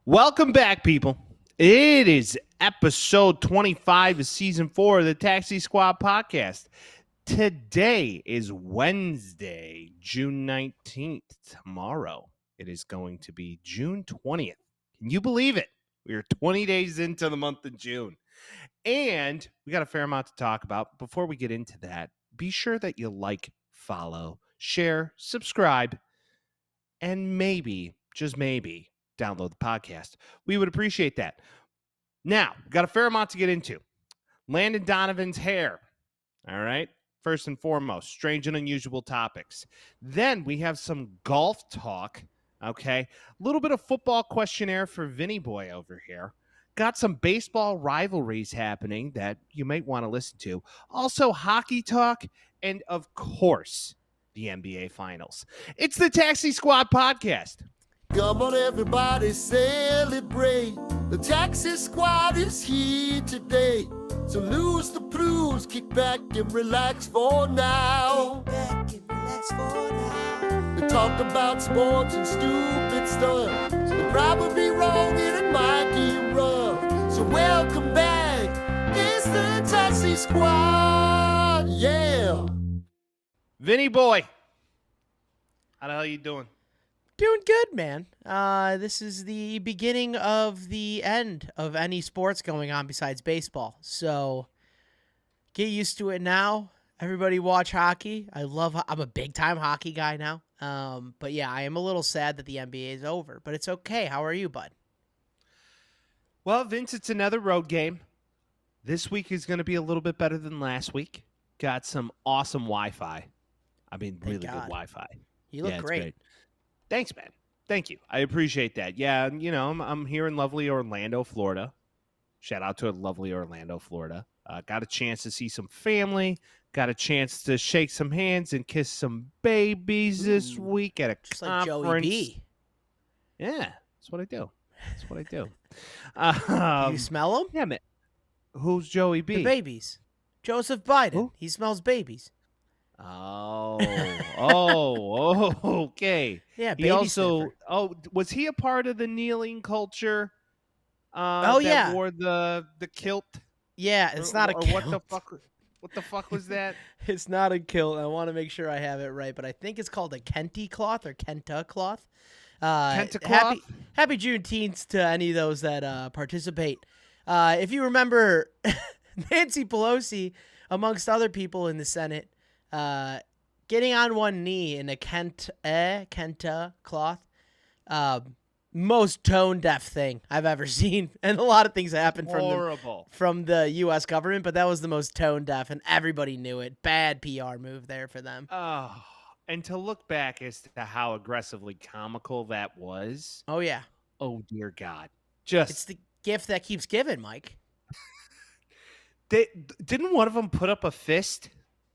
Welcome back, people. It is episode 25 of season 4 of the Taxi Squad podcast. Today is Wednesday, June 19th. Tomorrow, it is going to be June 20th. Can you believe it? We are 20 days into the month of June. And we got a fair amount to talk about. Before we get into that, be sure that you like, follow, share, subscribe, and maybe, just maybe, download the podcast. We would appreciate that. Now, we've got a fair amount to get into. Landon Donovan's hair. All right. First and foremost, strange and unusual topics. Then we have some golf talk. Okay. A little bit of football questionnaire for Vinny Boy over here. Got some baseball rivalries happening that you might want to listen to. Also, hockey talk. And of course, the NBA Finals. It's the Taxi Squad podcast. Come on, everybody, celebrate. The Taxi Squad is here today. So lose the blues, kick back and relax for now. They talk about sports and stupid stuff. They'll probably be wrong and it might get rough. So welcome back, it's the Taxi Squad, yeah. Vinny Boy, how the hell you doing? Doing good, man. This is the beginning of the end of any sports going on besides baseball. So get used to it now. Everybody watch hockey. I'm a big time hockey guy now. But yeah, I am a little sad that the NBA is over, but it's okay. How are you, bud? Well, Vince, it's another road game. This week is going to be a little bit better than last week. Got some awesome Wi-Fi. I mean, really good Wi-Fi. You look great. Thanks, man. Thank you. I appreciate that. Yeah, you know, I'm here in lovely Orlando, Florida. Shout out to lovely Orlando, Florida. Got a chance to see some family. Got a chance to shake some hands and kiss some babies this week at a just conference. Like Joey B. Yeah, that's what I do. That's what I do. You smell them? Yeah, man. Who's Joey B? The babies. Joseph Biden. Who? He smells babies. Oh, okay. Yeah, He also, was he a part of the kneeling culture? Yeah. Wore the kilt. Yeah, it's not a kilt. What the fuck was that? It's not a kilt. I want to make sure I have it right, but I think it's called a Kenti cloth or Kenta cloth. Kenta cloth. Happy Juneteenth to any of those that participate. If you remember, Nancy Pelosi, amongst other people in the Senate, getting on one knee in a Kenta cloth, most tone deaf thing I've ever seen, and a lot of things happened from the U.S. government, but that was the most tone deaf, and everybody knew it. Bad PR move there for them. Oh, and to look back as to how aggressively comical that was. Oh yeah. Oh dear God. It's the gift that keeps giving, Mike. Didn't one of them put up a fist?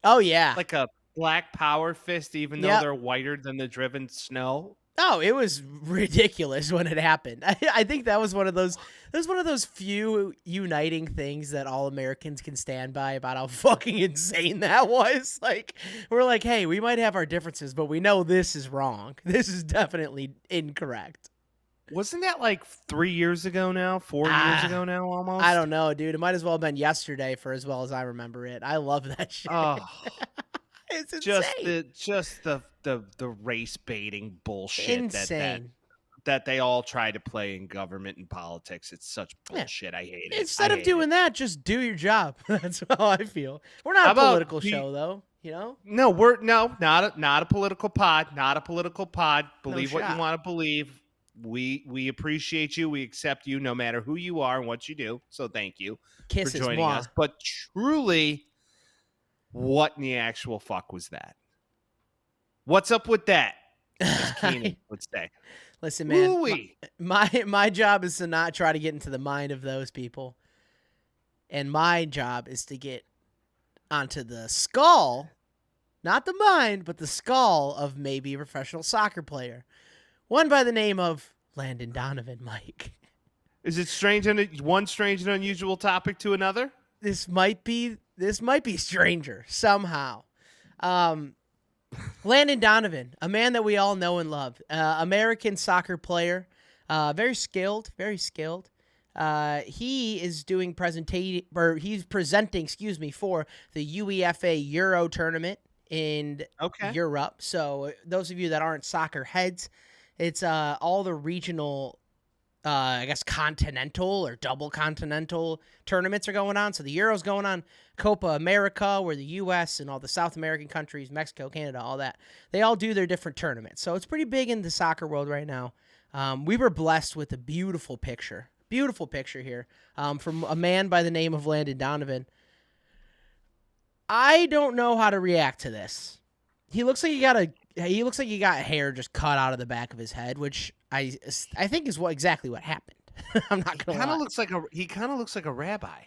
Oh yeah. Like a black power fist, even though they're whiter than the driven snow. Oh, it was ridiculous when it happened. I think that was one of those few uniting things that all Americans can stand by about how fucking insane that was. Like, we're like, hey, we might have our differences, but we know this is wrong. This is definitely incorrect. Wasn't that like 3 years ago now? 4 years ago now, almost? I don't know, dude. It might as well have been yesterday for as well as I remember it. I love that shit. Oh. It's insane. Just the race baiting bullshit insane. that they all try to play in government and politics. It's such bullshit. I hate it. Instead of doing that, just do your job. That's how I feel. We're not a political show, though. You know? No, not a political pod. Not a political pod. Believe what you want to believe. We appreciate you. We accept you no matter who you are and what you do. So thank you for joining us. But truly, what in the actual fuck was that? What's up with that? As Keenan would say. Listen, man, my job is to not try to get into the mind of those people. And my job is to get onto the skull, not the mind, but the skull of maybe a professional soccer player. One by the name of Landon Donovan, Mike. Is it one strange and unusual topic to another? This might be stranger somehow. Landon Donovan, a man that we all know and love, American soccer player, Very skilled, very skilled. He is doing he's presenting, for the UEFA Euro tournament in Europe. So those of you that aren't soccer heads, it's all the regional, I guess continental or double continental tournaments are going on. So the Euro's going on, Copa America, where the U.S. and all the South American countries, Mexico, Canada, all that, they all do their different tournaments. So it's pretty big in the soccer world right now. We were blessed with a beautiful picture here from a man by the name of Landon Donovan. I don't know how to react to this. He looks like he got hair just cut out of the back of his head, which I think is exactly what happened. I'm not gonna lie. He kind of looks like a rabbi.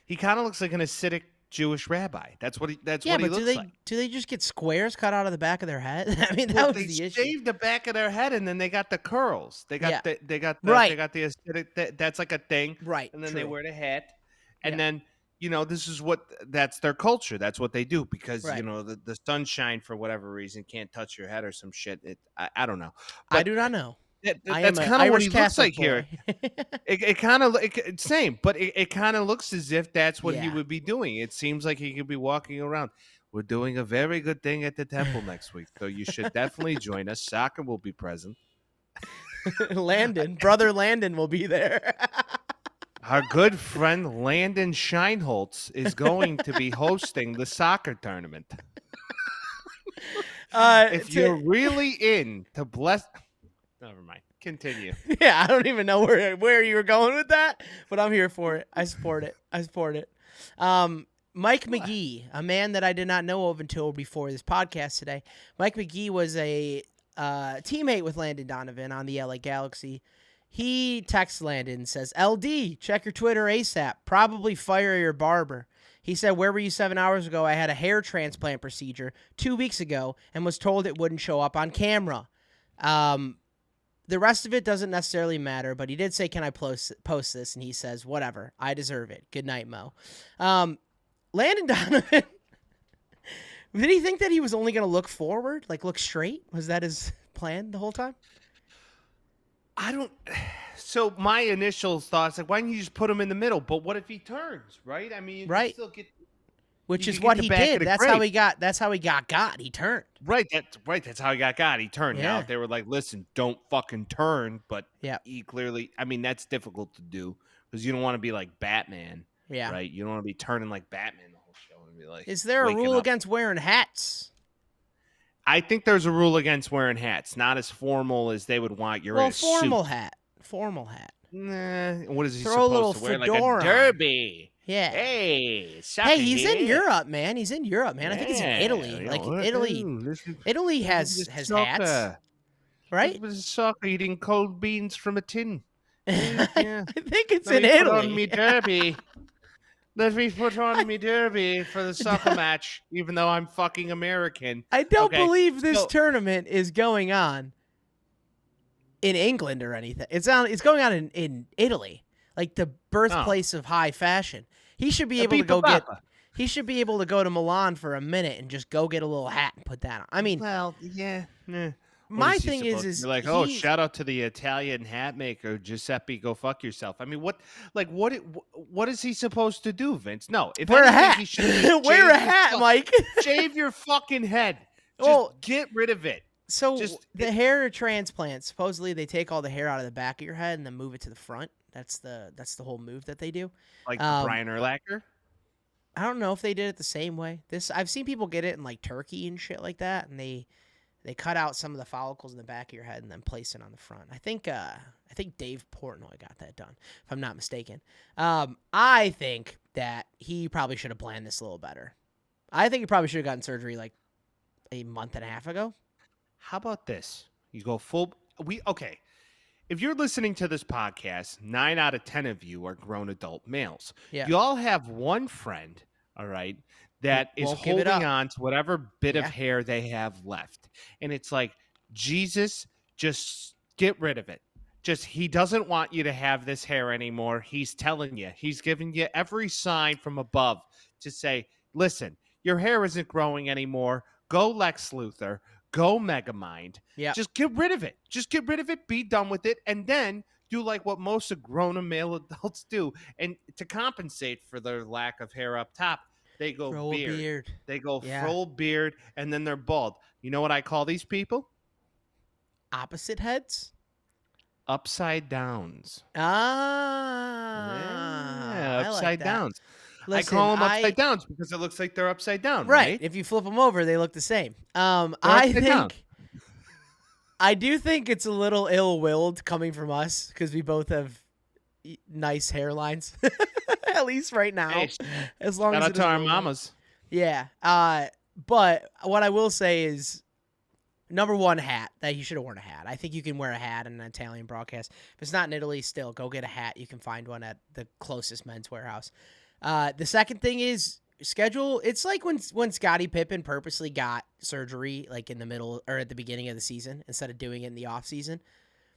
He kind of looks like an Hasidic Jewish rabbi. That's what he looks like. Do they just get squares cut out of the back of their head? I mean, that was the issue. They shave the back of their head and then they got the curls. They got the aesthetic. That's like a thing, right? And then they wear the hat, and then that's their culture. That's what they do because the sunshine for whatever reason can't touch your head or some shit. I don't know. But I do not know. That's kind of what he looks like here. It kind of same, but it kind of looks as if that's what he would be doing. It seems like he could be walking around. We're doing a very good thing at the temple next week, so you should definitely join us. Soccer will be present. Brother Landon will be there. Our good friend Landon Scheinholtz is going to be hosting the soccer tournament. If you're really in to bless. Never mind. Continue. Yeah, I don't even know where you were going with that, but I'm here for it. I support it. Mike McGee, a man that I did not know of until before this podcast today. Mike McGee was a teammate with Landon Donovan on the LA Galaxy. He texts Landon and says, LD, check your Twitter ASAP. Probably fire your barber. He said, where were you 7 hours ago? I had a hair transplant procedure 2 weeks ago and was told it wouldn't show up on camera. The rest of it doesn't necessarily matter, but he did say, can I post this? And he says, whatever. I deserve it. Good night, Mo. Landon Donovan, did he think that he was only going to look forward, like look straight? Was that his plan the whole time? So my initial thoughts, like, why don't you just put him in the middle? But what if he turns, right? I mean, you can still get... Which is what he did. That's how he got. He turned. Right. That's how he got. He turned. Yeah. Now, if they were like, listen, don't fucking turn. But he clearly, I mean, that's difficult to do because you don't want to be like Batman. Yeah. Right. You don't want to be turning like Batman the whole show and be like. Is there a rule against wearing hats? I think there's a rule against wearing hats. Not as formal as they would want. You're in a formal suit. hat. Formal hat. Nah. What is he Throw supposed to wear? Like a derby. Yeah. Hey, he's in Europe, man. I think he's in Italy. Italy has hats, right? This is soccer eating cold beans from a tin. I think it's in Italy. Put on me derby. Let me put on me derby for the soccer match, even though I'm fucking American. I don't believe this tournament is going on in England or anything. It's going on in Italy. Like the birthplace of high fashion. He should be able to go He should be able to go to Milan for a minute and just go get a little hat and put that on. I mean, well, yeah. My thing is you're like, shout out to the Italian hat maker Giuseppe. Go fuck yourself. I mean, what is he supposed to do, Vince? No, wear a hat. Wear a hat, Mike. Shave your fucking head. Just get rid of it. So the hair transplant. Supposedly, they take all the hair out of the back of your head and then move it to the front. That's the whole move that they do. Like Brian Urlacher? I don't know if they did it the same way. I've seen people get it in like Turkey and shit like that, and they cut out some of the follicles in the back of your head and then place it on the front. I think Dave Portnoy got that done, if I'm not mistaken. I think that he probably should have planned this a little better. I think he probably should have gotten surgery like a month and a half ago. How about this? You go full. Okay. If you're listening to this podcast, 9 out of 10 of you are grown adult males. Yeah. You all have one friend, all right, that is holding on to whatever bit of hair they have left. And it's like, Jesus, just get rid of it. He doesn't want you to have this hair anymore. He's telling you. He's giving you every sign from above to say, listen, your hair isn't growing anymore. Go Lex Luthor. go Megamind. Yeah. Just get rid of it. Just get rid of it. Be done with it. And then do like what most grown male adults do. And to compensate for their lack of hair up top, they go Grow a beard. They go Yeah. full beard, and then they're bald. You know what I call these people? Opposite heads? Upside downs. Ah. Yeah, upside downs. Listen, I call them upside downs because it looks like they're upside down, right. right? If you flip them over, they look the same. I upside down. do think it's a little ill-willed coming from us because we both have nice hairlines, at least right now. Hey, as long shout as out to our mamas. Yeah. But what I will say is, number one, hat. That you should have worn a hat. I think you can wear a hat in an Italian broadcast. If it's not in Italy, still go get a hat. You can find one at the closest men's warehouse. The second thing is schedule. It's like when Scottie Pippen purposely got surgery like in the middle or at the beginning of the season instead of doing it in the off season.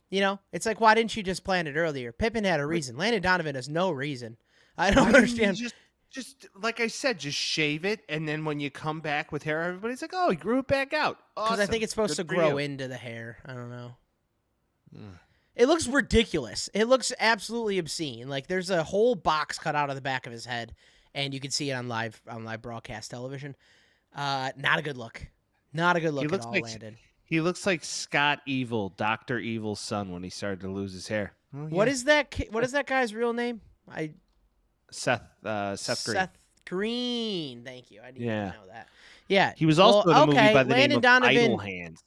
You know, it's like, why didn't you just plan it earlier? Pippen had a reason. Landon Donovan has no reason. I don't understand. Just like I said, just shave it, and then when you come back with hair, everybody's like, "Oh, he grew it back out." Because Awesome. I think it's supposed Good to for grow you. into the hair. I don't know. It looks ridiculous. It looks absolutely obscene. Like there's a whole box cut out of the back of his head, and you can see it on live broadcast television. Not a good look. Not a good look at all, Landon. He looks like Scott Evil, Dr. Evil's son, when he started to lose his hair. Oh, yeah. What is that? What is that guy's real name? Seth Green. Seth Green. Thank you. I didn't even know that. Yeah. He was also in a movie by the name of Donovan, Idle Hands.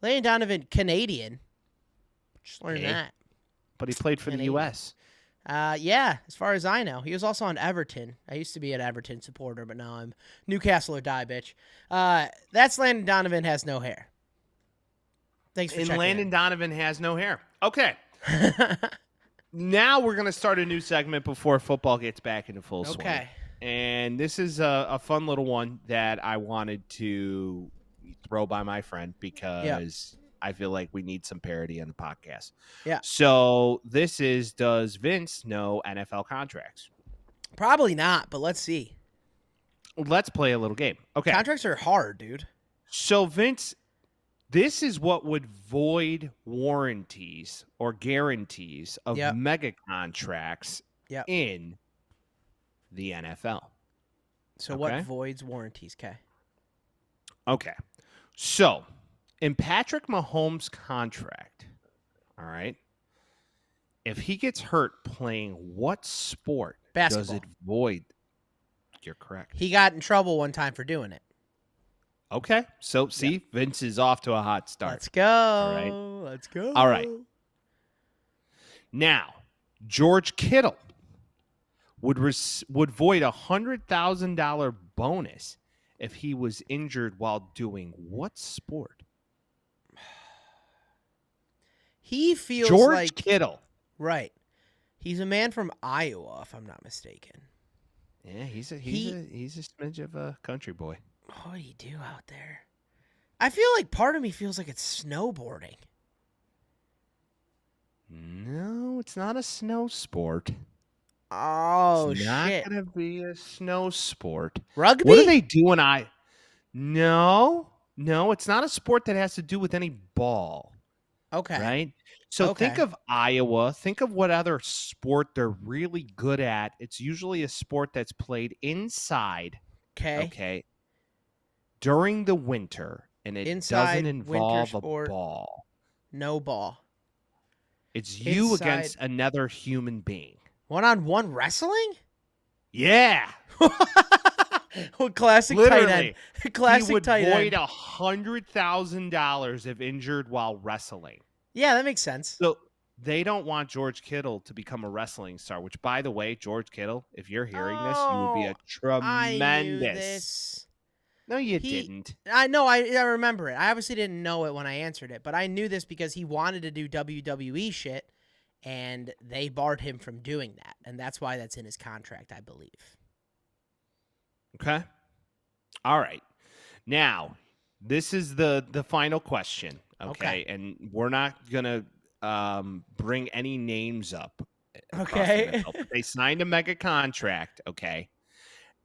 Landon Donovan, Canadian. Just learned that. But he played for the U.S. Yeah, as far as I know. He was also on Everton. I used to be an Everton supporter, but now I'm Newcastle or die, bitch. That's Landon Donovan has no hair. Thanks for checking in. Landon Donovan has no hair. Okay. Now we're going to start a new segment before football gets back into full swing. Okay. And this is a fun little one that I wanted to throw by my friend because I feel like we need some parody on the podcast. Yeah. So this is, does Vince know NFL contracts? Probably not, but let's see. Let's play a little game. Okay. Contracts are hard, dude. So Vince, this is what would void warranties or guarantees of mega contracts in the NFL. So what voids warranties, Kay? Okay. So in Patrick Mahomes' contract, all right, if he gets hurt playing what sport does it void? You're correct. He got in trouble one time for doing it. Okay. So, see, Vince is off to a hot start. Let's go. All right. Let's go. All right. Now, George Kittle would void $100,000 bonus if he was injured while doing what sport? He feels George Kittle. Right. He's a man from Iowa, if I'm not mistaken. Yeah, he's a smidge of a country boy. What do you do out there? I feel like part of me feels like it's snowboarding. No, it's not a snow sport. Oh, it's shit. not going to be a snow sport. Rugby? What do they do when No, it's not a sport that has to do with any ball. Okay. Right? So think of Iowa. Think of what other sport they're really good at. It's usually a sport that's played inside. Okay. During the winter, and it doesn't involve a ball. No ball. It's you against another human being. One-on-one wrestling? Yeah. Classic Literally, tight end. Classic tight end. He would void $100,000 if injured while wrestling. Yeah, that makes sense. So they don't want George Kittle to become a wrestling star, which, by the way, George Kittle, if you're hearing this, you would be a tremendous. I knew this. No, you didn't. I know. I remember it. I obviously didn't know it when I answered it, but I knew this because he wanted to do WWE shit, and they barred him from doing that, and that's why that's in his contract, I believe. Okay. All right. Now, this is the final question. Okay. And we're not gonna bring any names up. Okay. They signed a mega contract. Okay.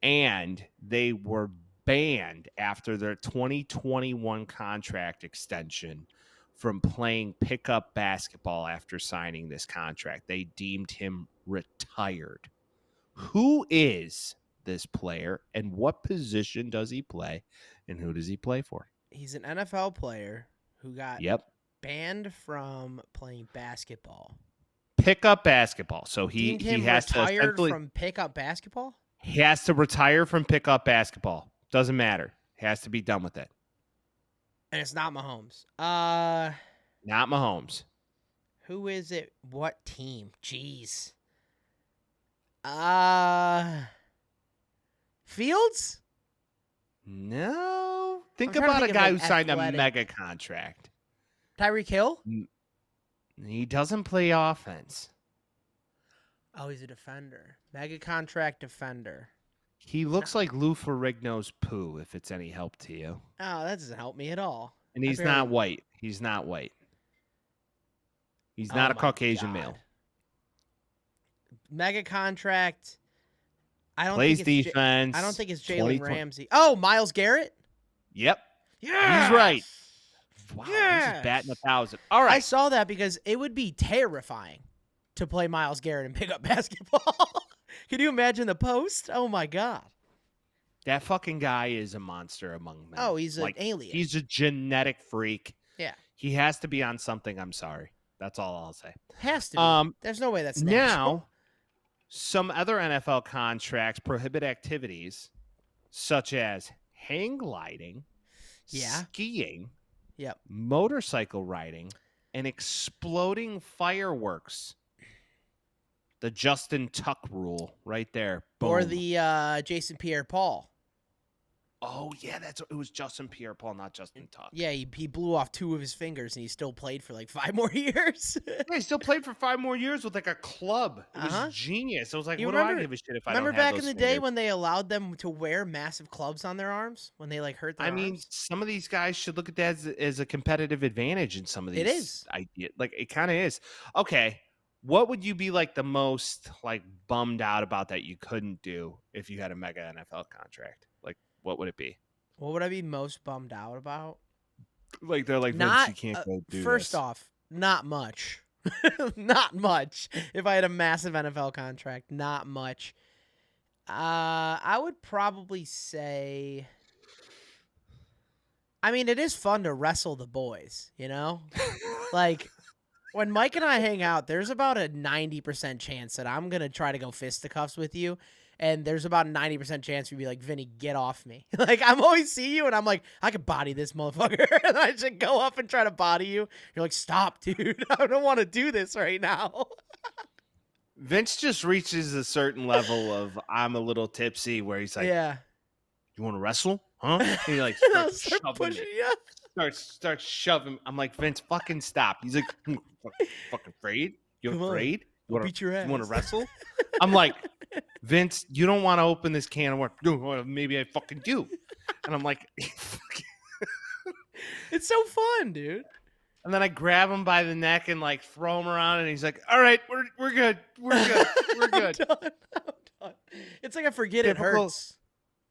And they were banned after their 2021 contract extension from playing pickup basketball after signing this contract. They deemed him retired. Who is this player and what position does he play and who does he play for? He's an NFL player who got Yep. banned from playing basketball. Pickup basketball. So he Deemed him has to retired essentially from pickup basketball? he has to retire from pickup basketball. Doesn't matter. He has to be done with it. And it's not Mahomes. Not Mahomes. Who is it? What team? Jeez. Fields? No. Think I'm trying to about a think of, guy who like, signed athletic. a mega contract. Tyreek Hill? He doesn't play offense. Oh, he's a defender. Mega contract defender. He looks like Lou Ferrigno's poo, if it's any help to you. Oh, that doesn't help me at all. And he's not white. He's not white. He's not a Caucasian male. Mega contract. I don't Plays think it's defense. I don't think it's Jalen 2020. Ramsey. Oh, Myles Garrett? Yep. Yeah. He's right. Wow, Yes. He's just batting 1,000. All I right. saw that because it would be terrifying to play Myles Garrett and pick up basketball. Can you imagine the post? Oh, my God. That fucking guy is a monster among men. Oh, he's an alien. He's a genetic freak. Yeah. He has to be on something. I'm sorry. That's all I'll say. Has to be. There's no way that's natural. Now, some other NFL contracts prohibit activities such as hang gliding, skiing, motorcycle riding, and exploding fireworks. The Justin Tuck rule right there. Boom. Or the Jason Pierre-Paul. Oh, yeah, it was Justin Pierre-Paul, not Justin Tuck. Yeah, he blew off 2 of his fingers, and he still played for like 5 more years. Yeah, he still played for 5 more years with like a club. It was genius. I was like, what do I give a shit if I don't have Remember back in the day fingers? when they allowed them to wear massive clubs on their arms when they like hurt their arms? I mean, some of these guys should look at that as a competitive advantage in some of these. It is. Ideas. Like, it kind of is. Okay, what would you be like the most like bummed out about that you couldn't do if you had a mega NFL contract? Like, what would it be? What would I be most bummed out about? Like, they're like, Vince, Not, you can't go do first this. off, not much. Not much. If I had a massive NFL contract, not much. I would probably say, I mean, it is fun to wrestle the boys, you know? Like, when Mike and I hang out, there's about a 90% chance that I'm going to try to go fisticuffs with you. And there's about a 90% chance you'd be like, Vinny, get off me. Like, I'm always see you, and I'm like, I could body this motherfucker. And I should go up and try to body you. You're like, stop, dude. I don't want to do this right now. Vince just reaches a certain level of I'm a little tipsy where he's like, Yeah. You want to wrestle? Huh? And he like And I'll starts start shoving pushing it. you. Starts shoving. I'm like, Vince, fucking stop. He's like, fucking afraid? You Come on. afraid? You I'll beat your ass. You want to wrestle? I'm like, Vince, you don't want to open this can of worms. No, maybe I fucking do. And I'm like, It's so fun, dude. and then I grab him by the neck and like throw him around, and he's like, all right, we're good. We're good. We're good. I'm done. It's like I forget it Typical- hurts.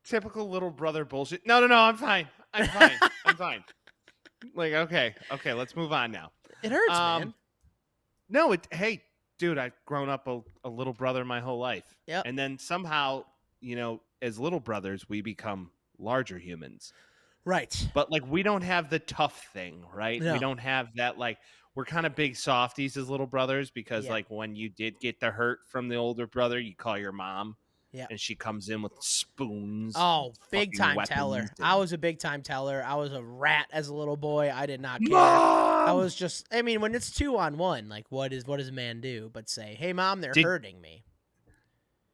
Typical little brother bullshit. No, I'm fine. I'm fine. Like, okay, let's move on now. It hurts, man. No, hey, dude, I've grown up a little brother my whole life. Yep. And then somehow, as little brothers, we become larger humans. Right. But like, we don't have the tough thing, right? No. We don't have that, like, we're kind of big softies as little brothers because like when you did get the hurt from the older brother, you call your mom. Yeah. And she comes in with spoons. Oh, big time weapons teller. and- I was a big time teller. I was a rat as a little boy. I did not care. Mom! I was just, I mean, when it's 2-on-1, like what does a man do but say, hey, Mom, they're hurting me.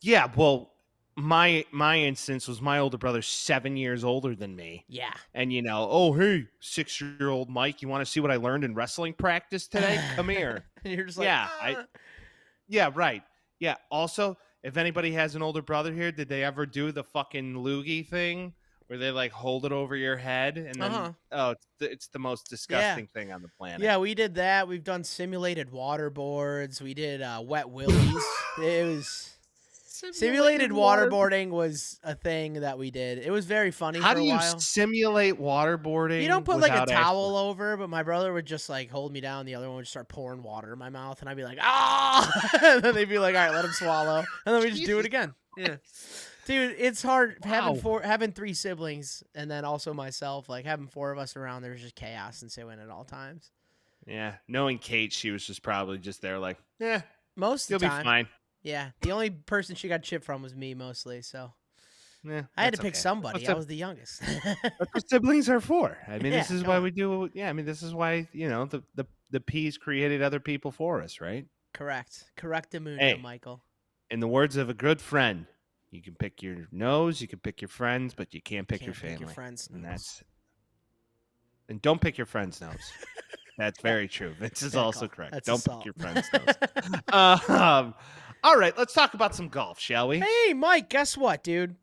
Yeah, well, my instance was my older brother's 7 years older than me. Yeah. And, oh, hey, 6-year-old Mike, you want to see what I learned in wrestling practice today? Come here. And you're just like, Yeah, yeah, right. Yeah, also, if anybody has an older brother here, did they ever do the fucking loogie thing where they like hold it over your head and then it's the most disgusting thing on the planet. Yeah, we did that. We've done simulated water boards. We did wet willies. It was Simulated waterboarding was a thing that we did. It was very funny How for do a you while. simulate waterboarding? You don't put like a without towel over, but my brother would just like hold me down. The other one would start pouring water in my mouth, and I'd be like, ah! And then they'd be like, all right, let him swallow. And then we just do it again. Yeah. Dude, it's hard having 3 siblings and then also myself, like having 4 of us around, there's just chaos ensuing at all times. Yeah. Knowing Kate, she was just probably just there like, yeah, Most of the you'll time. be fine. Yeah. The only person she got chip from was me mostly, so Yeah, I had to that's pick okay. somebody. That's I was the youngest. That's what siblings are for. I mean, this Yeah, is come why on. we do. Yeah, I mean, this is why the P's created other people for us, right? Correct. Correctamundo, Hey. Michael. In the words of a good friend, you can pick your nose, you can pick your friends, but you can't pick your Can't family. pick your friend's and nose. and don't pick your friend's nose. That's very true. Vince is Fair also call. correct. That's Don't assault. pick your friend's nose. All right, let's talk about some golf, shall we? Hey, Mike, guess what, dude?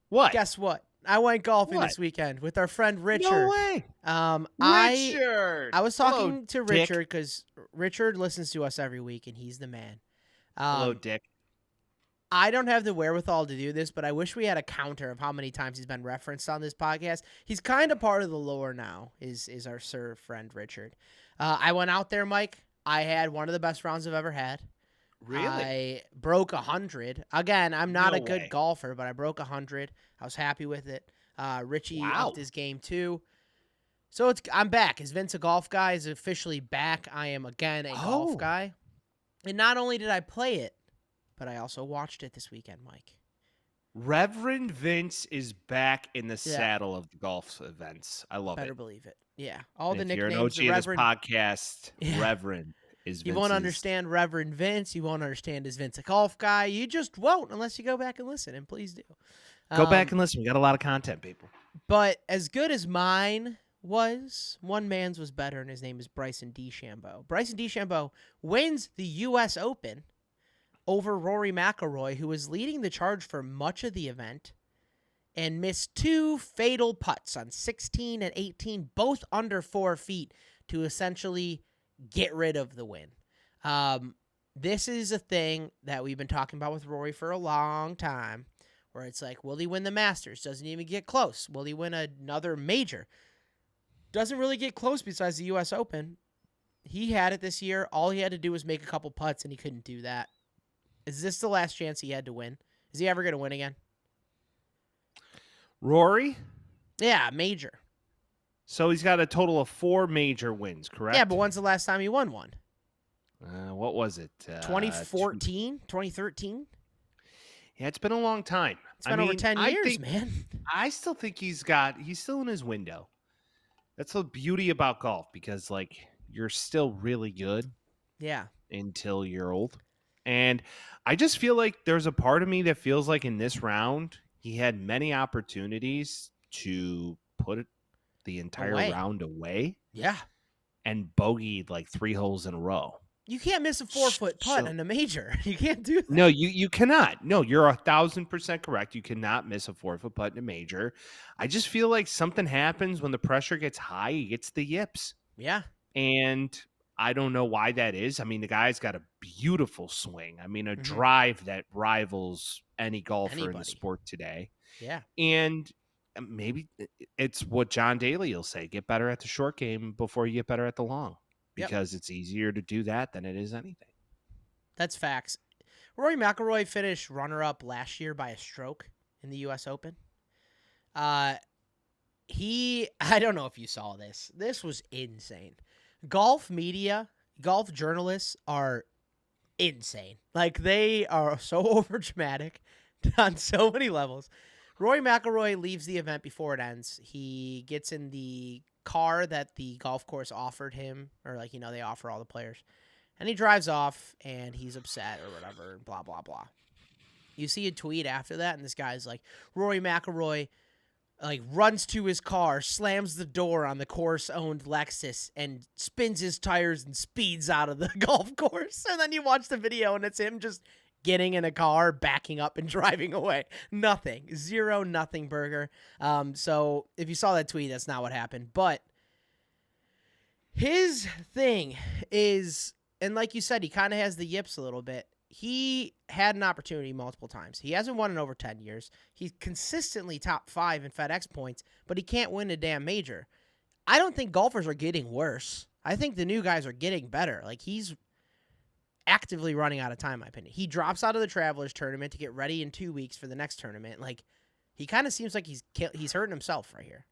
What? Guess what? I went golfing What? this weekend with our friend Richard. No way. Richard. I was Hello, talking to Dick. Richard because Richard listens to us every week, and he's the man. Hello, Dick. I don't have the wherewithal to do this, but I wish we had a counter of how many times he's been referenced on this podcast. He's kind of part of the lore now, is our sir friend Richard. I went out there, Mike. I had one of the best rounds I've ever had. Really? I broke 100. Again, I'm not No a good way. golfer, but I broke 100. I was happy with it. Richie Wow. upped his game too. So I'm back. Is Vince a golf guy? Is officially back. I am again a golf guy. And not only did I play it, but I also watched it this weekend, Mike. Reverend Vince is back in the saddle of the golf events. I love Better it. believe it. Yeah. All And the if you're an nicknames. OG The of this Reverend. podcast, Yeah. Reverend is Vince's. You won't understand Reverend Vince. You won't understand is Vince a golf guy. You just won't unless you go back and listen, and please do. Go back and listen. We got a lot of content, people. But as good as mine was, one man's was better, and his name is Bryson DeChambeau. Bryson DeChambeau wins the U.S. Open over Rory McIlroy, who was leading the charge for much of the event and missed 2 fatal putts on 16 and 18, both under 4 feet, to essentially get rid of the win. This is a thing that we've been talking about with Rory for a long time, where it's like, will he win the Masters? Doesn't even get close. Will he win another major? Doesn't really get close besides the U.S. Open. He had it this year. All he had to do was make a couple putts, and he couldn't do that. Is this the last chance he had to win? Is he ever going to win again? Rory? Yeah, major. So he's got a total of 4 major wins, correct? Yeah, but when's the last time he won one? What was it? 2014? 2013? Yeah, it's been a long time. It's been over 10 years, man. I still think he's still in his window. That's the beauty about golf, because like you're still really good Yeah. until you're old. And I just feel like there's a part of me that feels like in this round, he had many opportunities to put the entire round away Yeah. and bogeyed like 3 holes in a row. You can't miss a 4-foot putt So- in a major. You can't do that. No, you cannot. No, you're 1,000% correct. You cannot miss a 4-foot putt in a major. I just feel like something happens when the pressure gets high. He gets the yips. Yeah. And I don't know why that is. I mean, the guy's got a beautiful swing. I mean, a Mhm. drive that rivals any golfer in the Anybody. sport today. Yeah. And maybe it's what John Daly will say: get better at the short game before you get better at the long, Yep. because it's easier to do that than it is anything. That's facts. Rory McIlroy finished runner-up last year by a stroke in the U.S. Open. I don't know if you saw this. This was insane. Golf media, golf journalists are insane. Like, they are so overdramatic on so many levels. Rory McIlroy leaves the event before it ends. He gets in the car that the golf course offered him, or like, they offer all the players. And he drives off, and he's upset or whatever, and blah, blah, blah. You see a tweet after that, and this guy's like, Rory McIlroy runs to his car, slams the door on the course-owned Lexus, and spins his tires and speeds out of the golf course. And then you watch the video, and it's him just getting in a car, backing up, and driving away. Nothing. 0-0 burger. So if you saw that tweet, that's not what happened. But his thing is, and like you said, he kind of has the yips a little bit. he had an opportunity multiple times. He hasn't won in over 10 years. He's consistently top 5 in FedEx points, but he can't win a damn major. I don't think golfers are getting worse. I think the new guys are getting better. Like, he's actively running out of time, in my opinion. He drops out of the Travelers tournament to get ready in 2 weeks for the next tournament. Like, he kind of seems like he's hurting himself right here.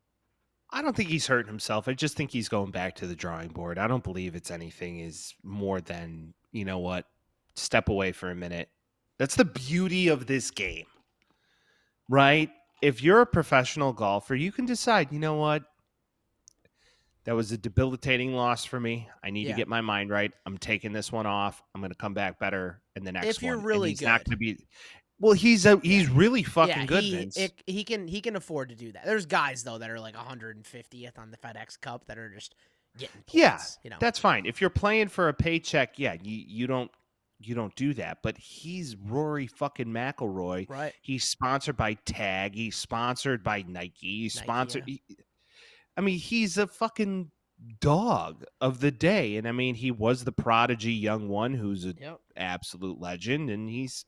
I don't think he's hurting himself. I just think he's going back to the drawing board. I don't believe it's anything is more than, you know what, step away for a minute. That's the beauty of this game, right? If you're a professional golfer, you can decide, you know what, that was a debilitating loss for me. I need to get my mind right. I'm taking this one off. I'm going to come back better in the next one. If you're really he's good. Not going to be. Well, he's really fucking good, Vince. He can afford to do that. There's guys though that are like 150th on the FedEx Cup that are just getting points. Yeah, you know, that's fine. If you're playing for a paycheck, you don't do that. But he's Rory fucking McIlroy. right? He's sponsored by Tag. He's sponsored by Nike. He's sponsored. Yeah. I mean, he's a fucking dog of the day. And I mean, he was the prodigy young one who's an absolute legend. And he's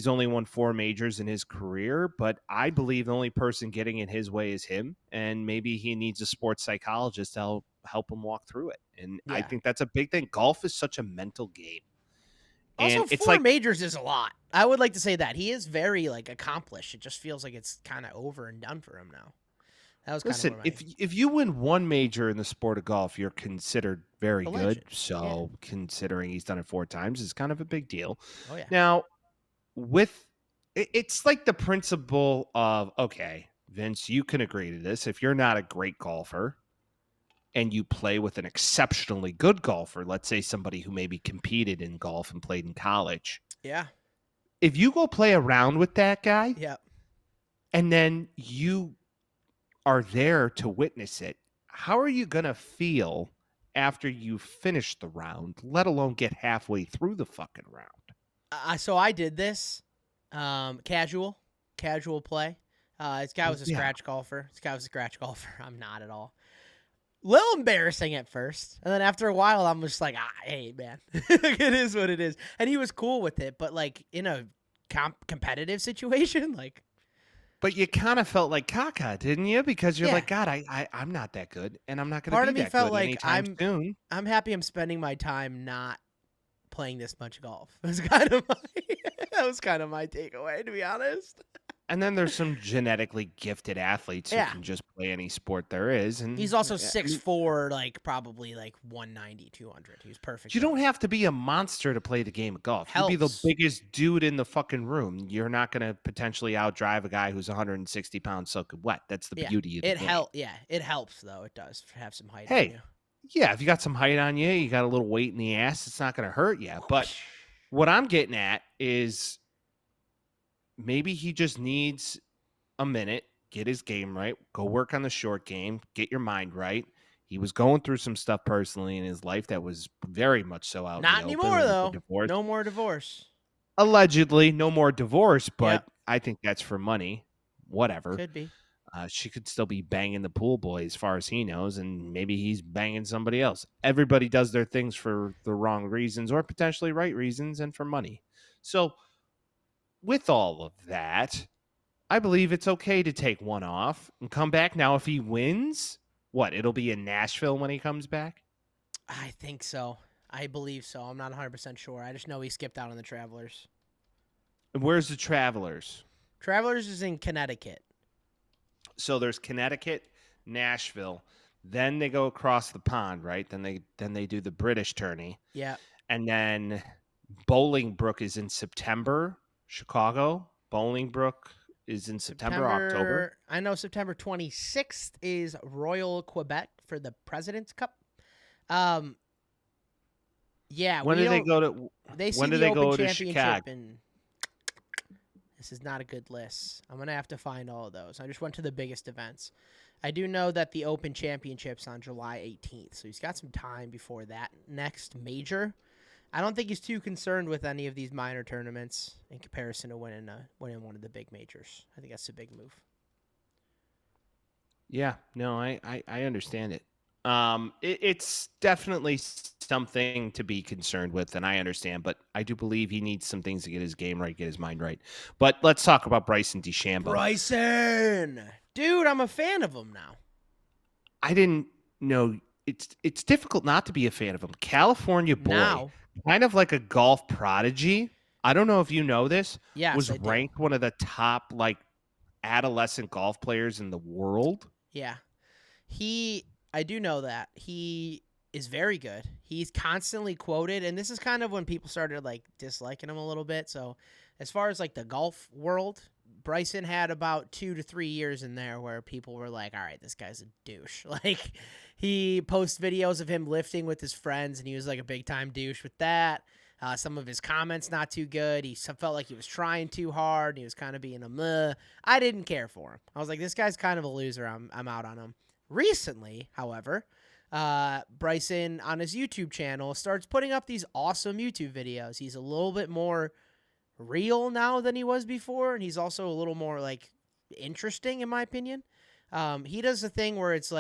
only won 4 majors in his career. But I believe the only person getting in his way is him. And maybe he needs a sports psychologist to help him walk through it. And I think that's a big thing. Golf is such a mental game. Also, and it's 4 like majors is a lot. I would like to say that. He is very like accomplished. It just feels like it's kind of over and done for him now. That was listen, kind of if you win 1 major in the sport of golf, you're considered very good. legend. So considering he's done it 4 times is kind of a big deal. Oh yeah. Now, it's like the principle of, okay, Vince, you can agree to this. If you're not a great golfer and you play with an exceptionally good golfer, let's say somebody who maybe competed in golf and played in college. Yeah. If you go play around with that guy, and then you are there to witness it, how are you going to feel after you finish the round, let alone get halfway through the fucking round? So I did this casual play. This guy was a scratch golfer. I'm not at all. Little embarrassing at first, and then after a while, I'm just like, hey, man, it is what it is. And he was cool with it, but like in a competitive situation, like. But you kind of felt like caca, didn't you? Because you're like, God, I'm not that good, and I'm not going to be Part of me that felt good like anytime soon. I'm happy I'm spending my time not playing this much golf. That was kind of my takeaway, to be honest. And then there's some genetically gifted athletes who can just play any sport there is. And he's also 6'4", like probably like 190, 200. He was perfect. You don't have to be a monster to play the game of golf. You'd be the biggest dude in the fucking room. You're not going to potentially outdrive a guy who's 160 pounds soaking wet. That's the beauty of the game. It helps, though. It does have some height on you. Yeah, if you got some height on you, you got a little weight in the ass, it's not going to hurt you. But what I'm getting at is maybe he just needs a minute, get his game right, go work on the short game, get your mind right. He was going through some stuff personally in his life that was very much so out. Not in the anymore, open, though. Divorce. No more divorce. Allegedly, no more divorce, but I think that's for money. Whatever. Could be. She could still be banging the pool boy as far as he knows, and maybe he's banging somebody else. Everybody does their things for the wrong reasons or potentially right reasons and for money. So with all of that, I believe it's okay to take one off and come back. Now, if he wins, it'll be in Nashville when he comes back? I think so. I believe so. I'm not 100% sure. I just know he skipped out on the Travelers. And where's the Travelers? Travelers is in Connecticut. So there's Connecticut, Nashville. Then they go across the pond, right? Then they do the British tourney. Yeah. And then Bolingbrook is in September. Chicago. Bolingbrook is in September, October. I know September 26th is Royal Quebec for the President's Cup. Yeah. When do they go to? When do they go to Chicago? This is not a good list. I'm gonna have to find all of those. I just went to the biggest events. I do know that the Open Championship's on July 18th, so he's got some time before that next major. I don't think he's too concerned with any of these minor tournaments in comparison to winning one of the big majors. I think that's a big move. Yeah, no, I understand it. It's definitely something to be concerned with, and I understand, but I do believe he needs some things to get his game right, get his mind right. But let's talk about Bryson DeChambeau. Bryson! Dude, I'm a fan of him now. I didn't know. It's difficult not to be a fan of him. California boy, Now. kind of like a golf prodigy. I don't know if you know this. Yes, was I do. ranked one of the top adolescent golf players in the world. Yeah. I do know that. He is very good. He's constantly quoted, and this is kind of when people started disliking him a little bit. So as far as the golf world, Bryson had about 2 to 3 years in there where people were like, all right, this guy's a douche. He posts videos of him lifting with his friends, and he was a big time douche with that. Some of his comments not too good. He felt like he was trying too hard. And he was kind of being a meh. I didn't care for him. I was like, this guy's kind of a loser. I'm out on him. Recently, however, Bryson on his YouTube channel starts putting up these awesome YouTube videos. He's a little bit more real now than he was before, and he's also a little more interesting in my opinion. He does the thing where it's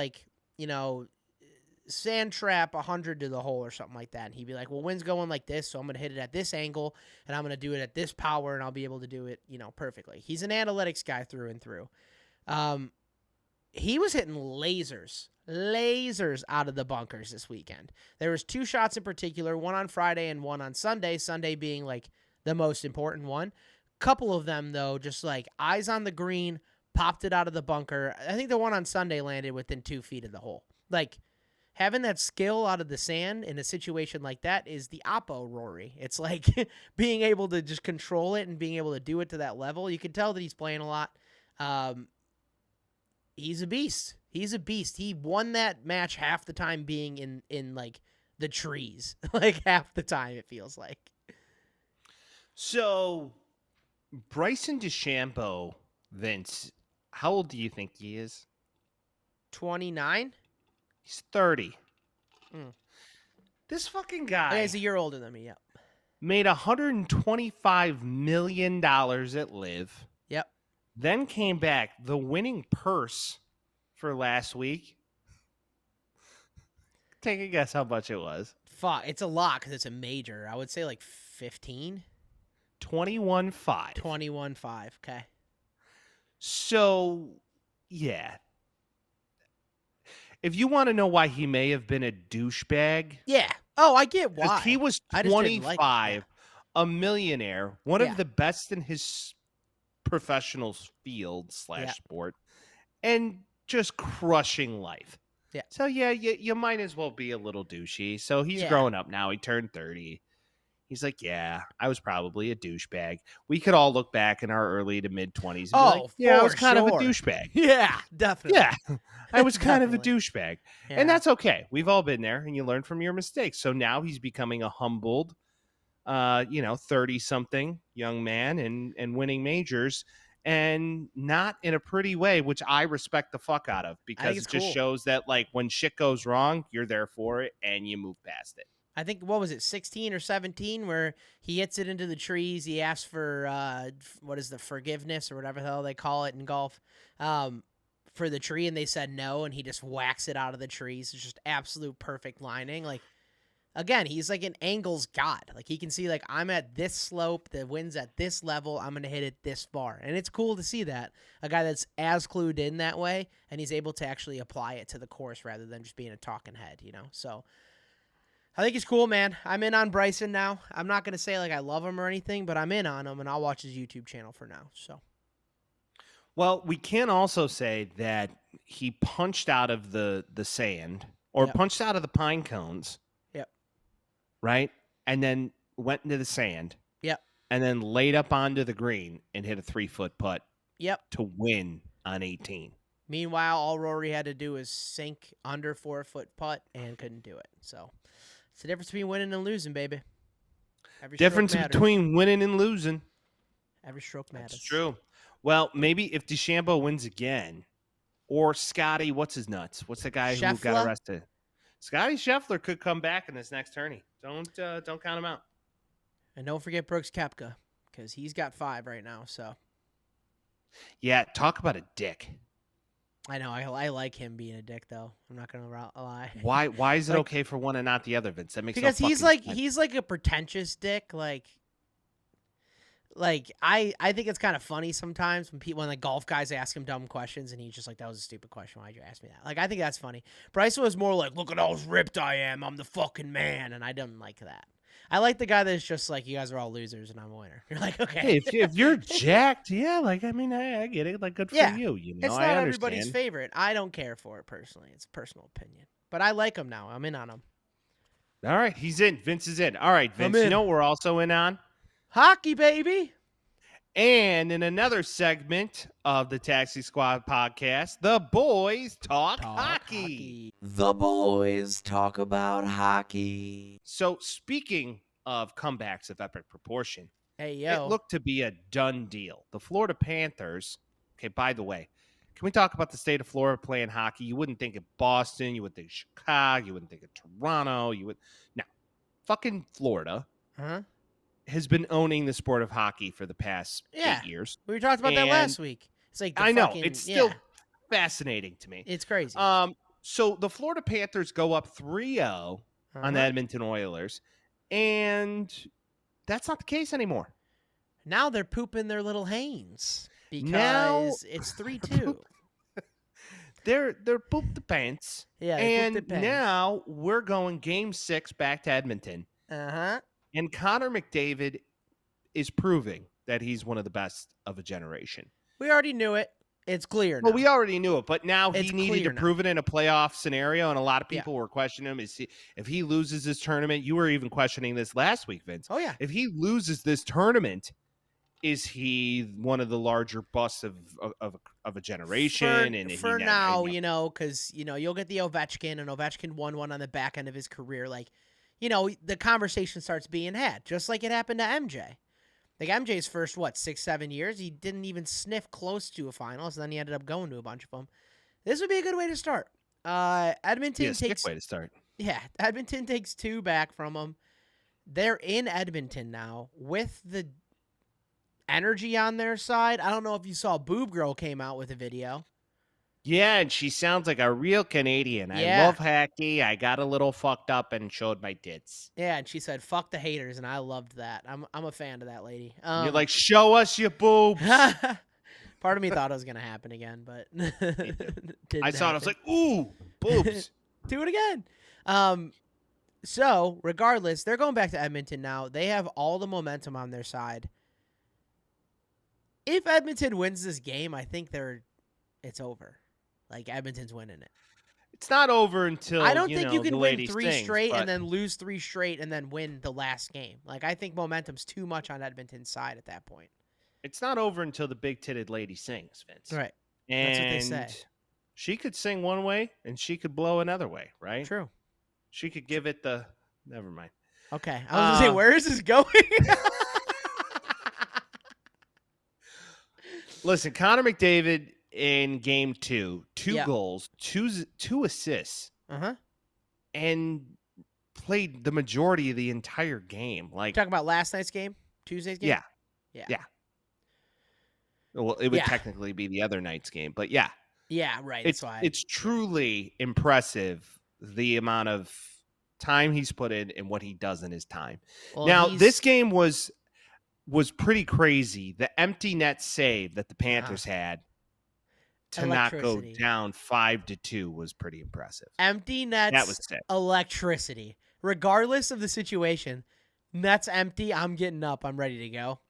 sand trap 100 to the hole or something like that, and he'd be like, well, wind's going like this, so I'm gonna hit it at this angle, and I'm gonna do it at this power, and I'll be able to do it perfectly. He's an analytics guy through and through. He was hitting lasers out of the bunkers this weekend. There was 2 shots in particular, one on Friday and one on Sunday, Sunday being the most important one. Couple of them, though, just eyes on the green, popped it out of the bunker. I think the one on Sunday landed within 2 feet of the hole. Having that skill out of the sand in a situation like that is the oppo Rory. It's being able to just control it and being able to do it to that level. You can tell that he's playing a lot. He's a beast. He's a beast. He won that match half the time being in the trees. Half the time it feels like. So, Bryson DeChambeau, Vince, how old do you think he is? 29? He's 30. This fucking guy. Yeah, he's a year older than me, yep. Made $125 million at Live. Yep. Then came back. The winning purse for last week. Take a guess how much it was. Fuck, it's a lot because it's a major. I would say 15. 21.5. 21.5. Okay. So, yeah. If you want to know why he may have been a douchebag. Yeah. Oh, I get why. He was 25, a millionaire, one of the best in his professional field / sport, and just crushing life. Yeah. So, yeah, you might as well be a little douchey. So he's growing up now. He turned 30. He's like, yeah, I was probably a douchebag. We could all look back in our early to mid-20s and be I was kind of a douchebag. Yeah, definitely. Yeah, I was kind of a douchebag. Yeah. And that's okay. We've all been there, and you learn from your mistakes. So now he's becoming a humbled, 30-something young man and winning majors, and not in a pretty way, which I respect the fuck out of, because it just shows that, when shit goes wrong, you're there for it, and you move past it. I think, what was it, 16 or 17, where he hits it into the trees. He asks for, what is the forgiveness or whatever the hell they call it in golf, for the tree, and they said no, and he just whacks it out of the trees. It's just absolute perfect lining. Again, he's an angles god. He can see, I'm at this slope, the wind's at this level, I'm going to hit it this far. And it's cool to see that. A guy that's as clued in that way, and he's able to actually apply it to the course rather than just being a talking head, So I think he's cool, man. I'm in on Bryson now. I'm not going to say I love him or anything, but I'm in on him, and I'll watch his YouTube channel for now. So, well, we can also say that he punched out of the sand or punched out of the pine cones. Yep. Right? And then went into the sand. Yep. And then laid up onto the green and hit a 3-foot putt. Yep. To win on 18. Meanwhile, all Rory had to do was sink under 4-foot putt and couldn't do it. So, it's the difference between winning and losing, baby. Difference between winning and losing. Every stroke matters. That's true. Well, maybe if DeChambeau wins again, or Scotty, what's his nuts? What's the guy who got arrested? Scotty Scheffler could come back in this next tourney. Don't count him out. And don't forget Brooks Koepka, because he's got 5 right now. So, yeah, talk about a dick. I know. I like him being a dick, though. I'm not gonna lie. Why is it Like- okay for one and not the other, Vince? That makes Because no he's fucking like sense. a pretentious dick. Like I think it's kind of funny sometimes when like golf guys ask him dumb questions and he's just like, that was a stupid question. Why'd you ask me that? Like, I think that's funny. Bryce was more like, look at how ripped I am. I'm the fucking man. And I didn't like that. I like the guy that's just like, you guys are all losers and I'm a winner. You're like, okay. Hey, if you're jacked, yeah, like I mean, I get it. Like, good for Yeah, you. You know, It's I not understand. everybody's favorite. I don't care for it personally. It's a personal opinion. But I like him now. I'm in on him. All right, he's in. Vince is in. All right, I'm Vince. You in. know what we're also in on? Hockey, baby. And in another segment of the Taxi Squad podcast, the boys talk hockey. The boys talk about hockey. So, speaking of comebacks of epic proportion, Hey, it yo. looked to be a done deal. The Florida Panthers, okay, by the way, can we talk about the state of Florida playing hockey? You wouldn't think of Boston. You wouldn't think of Chicago. You wouldn't think of Toronto. No, fucking Florida Huh? has been owning the sport of hockey for the past Yeah. 8 years. We talked about that And last week. It's like the I know. fucking- It's still yeah, fascinating to me. it's crazy. So the Florida Panthers go up 3-0 on the Uh-huh. Edmonton Oilers, and that's not the case anymore. Now they're pooping their little hanes because Now- it's 3-2. They're pooped the pants. Yeah, they And pooped their pants. now we're going game 6 back to Edmonton. Uh-huh. And Connor McDavid is proving that he's one of the best of a generation. We already knew it. It's clear now. Well, we already knew it, but now he It's needed to clear now. prove it in a playoff scenario, and a lot of Yeah. people were questioning him. If he loses this tournament, you were even questioning this last week, Vince. Oh, yeah. If he loses this tournament, is he one of the larger busts of a generation? For now, because, you'll get the Ovechkin, and Ovechkin won one on the back end of his career. Like, the conversation starts being had, just like it happened to MJ. Like, MJ's first, 6-7 years, he didn't even sniff close to a finals, and then he ended up going to a bunch of them. This would be a good way to start. Edmonton takes way to start. Yeah, Edmonton takes 2 back from them. They're in Edmonton now with the energy on their side. I don't know if you saw Boob Girl came out with a video. Yeah, and she sounds like a real Canadian. Yeah. I love hockey. I got a little fucked up and showed my tits. Yeah, and she said, "Fuck the haters," and I loved that. I'm a fan of that lady. You're like, show us your boobs. Part of me thought it was gonna happen again, but I saw it. I was like, ooh, boobs. do it again. So regardless, they're going back to Edmonton now. They have all the momentum on their side. If Edmonton wins this game, I think it's over. Like, Edmonton's winning it. It's not over until I don't think you the can win lady 3 sings, straight but and then lose 3 straight and then win the last game. Like, I think momentum's too much on Edmonton's side at that point. it's not over until the big-titted lady sings, Vince. Right. And That's what they say. she could sing one way and she could blow another way, right? True. She could give it the. Never mind. Okay. I was gonna say, where is this going? Listen, Connor McDavid in game 2, 2 Yeah. goals, two assists, Uh-huh. and played the majority of the entire game. Like, Talking about last night's game? Tuesday's game? yeah. Yeah. Well, it would Yeah. technically be the other night's game, but yeah, Yeah, right. That's why. it's truly impressive the amount of time he's put in and what he does in his time. Well, Now, he's- this game was pretty crazy. The empty net save that the Panthers had to not go Electricity. down 5-2 was pretty impressive. empty nets, That was sick. electricity. Regardless of the situation, nets empty, I'm getting up. I'm ready to go.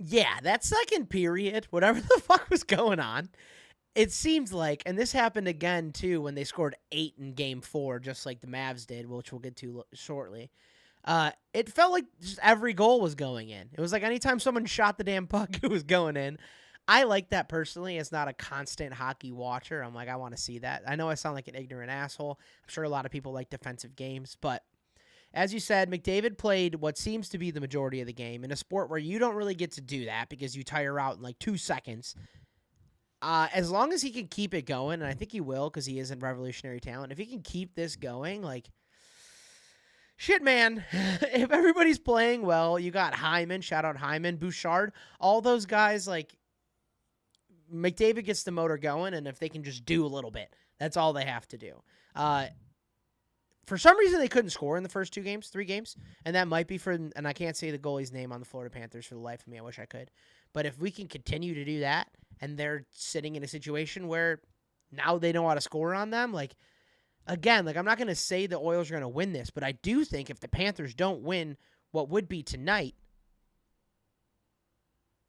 Yeah, that second period, whatever the fuck was going on, it seems like, and this happened again too when they scored 8 in game 4, just like the Mavs did, which we'll get to shortly. It felt like just every goal was going in. It was like anytime someone shot the damn puck, it was going in. I like that personally. It's not a constant hockey watcher. I'm like, I want to see that. I know I sound like an ignorant asshole. I'm sure a lot of people like defensive games, but as you said, McDavid played what seems to be the majority of the game in a sport where you don't really get to do that because you tire out in like 2 seconds. As long as he can keep it going, and I think he will because he is a revolutionary talent, if he can keep this going, like, shit, man, if everybody's playing well, you got Hyman, shout out Hyman, Bouchard, all those guys, like, McDavid gets the motor going, and if they can just do a little bit, that's all they have to do. For some reason, they couldn't score in the first 3 games, and that might be and I can't say the goalie's name on the Florida Panthers for the life of me. I wish I could. But if we can continue to do that, and they're sitting in a situation where now they know how to score on them, again, I'm not going to say the Oilers are going to win this, but I do think if the Panthers don't win what would be tonight,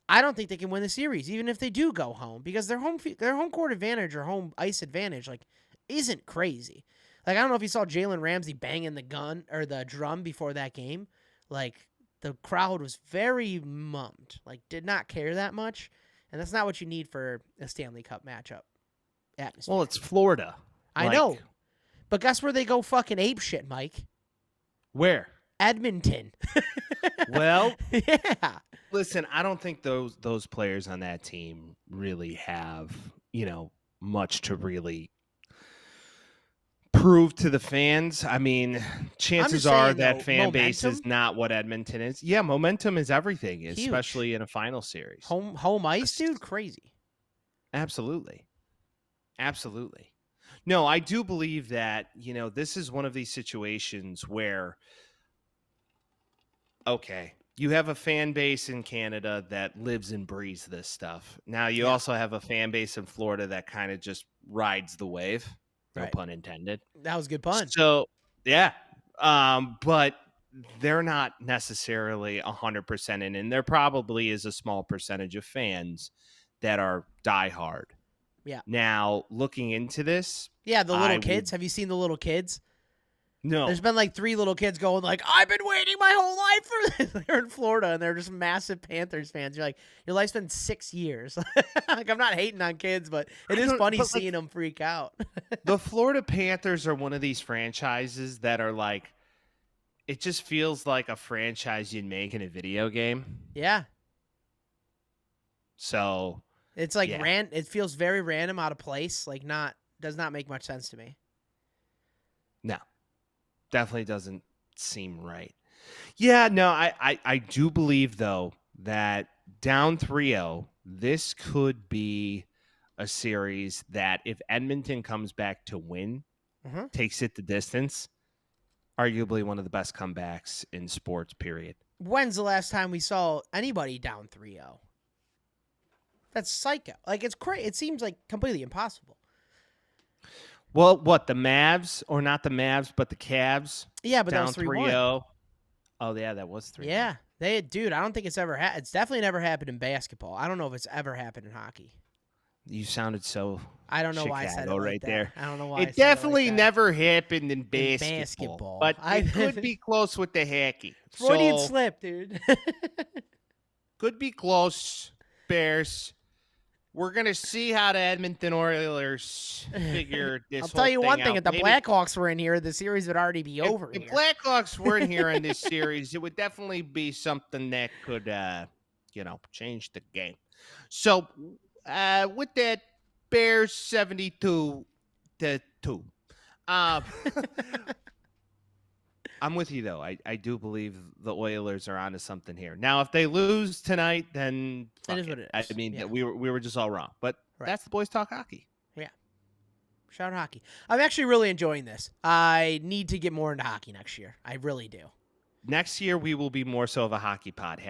I don't think they can win the series, even if they do go home, because their home court advantage or home ice advantage isn't crazy. I don't know if you saw Jalen Ramsey banging the gun or the drum before that game. The crowd was very mummed, did not care that much, and that's not what you need for a Stanley Cup matchup atmosphere. Well, it's Florida. I know, but guess where they go fucking ape shit, Mike? Where? Edmonton. Well, yeah. Listen, I don't think those players on that team really have, much to really prove to the fans. I mean, chances are that fan base is not what Edmonton is. Yeah, momentum is everything, Huge. Especially in a final series. Home ice, dude, crazy. Absolutely. No, I do believe that, this is one of these situations where, okay, you have a fan base in Canada that lives and breathes this stuff. Now, you also have a fan base in Florida that kind of just rides the wave. No pun intended. That was a good pun. So, yeah. But they're not necessarily 100% in. And there probably is a small percentage of fans that are diehard. Yeah. Now, looking into this. Yeah, the little kids. Have you seen the little kids? No. There's been 3 little kids going I've been waiting my whole life for this. They're in Florida, and they're just massive Panthers fans. You're your life's been 6 years. I'm not hating on kids, but it is funny seeing them freak out. The Florida Panthers are one of these franchises that are it just feels like a franchise you'd make in a video game. Yeah. So. It's it feels very random, out of place. Does not make much sense to me. No. Definitely doesn't seem right. Yeah, no, I do believe, though, that down 3-0, this could be a series that if Edmonton comes back to win, takes it the distance, arguably one of the best comebacks in sports, period. When's the last time we saw anybody down 3-0? That's psycho. It's crazy. It seems completely impossible. Well, what, the Mavs, or not the Mavs, but the Cavs? Yeah, but down that was 3-0. Oh, yeah, that was 3-0. Yeah, dude, I don't think it's ever happened. It's definitely never happened in basketball. I don't know if it's ever happened in hockey. You sounded so I don't know why I said it right there. I don't know why. It definitely never happened in basketball. But it could be close with the hockey. Freudian slip, dude. Could be close, Bears. We're going to see how the Edmonton Oilers figure this I'll tell you one thing. out. If the Blackhawks were in here, the series would already be over. If Blackhawks were in here in this series, it would definitely be something that could, change the game. So, with that, Bears 72-2. I'm with you, though. I do believe the Oilers are onto something here. Now, if they lose tonight, then it is what it is. I mean, we were just all wrong. But that's the Boys Talk Hockey. Yeah. Shout out hockey. I'm actually really enjoying this. I need to get more into hockey next year. I really do. Next year, we will be more so of a hockey pod.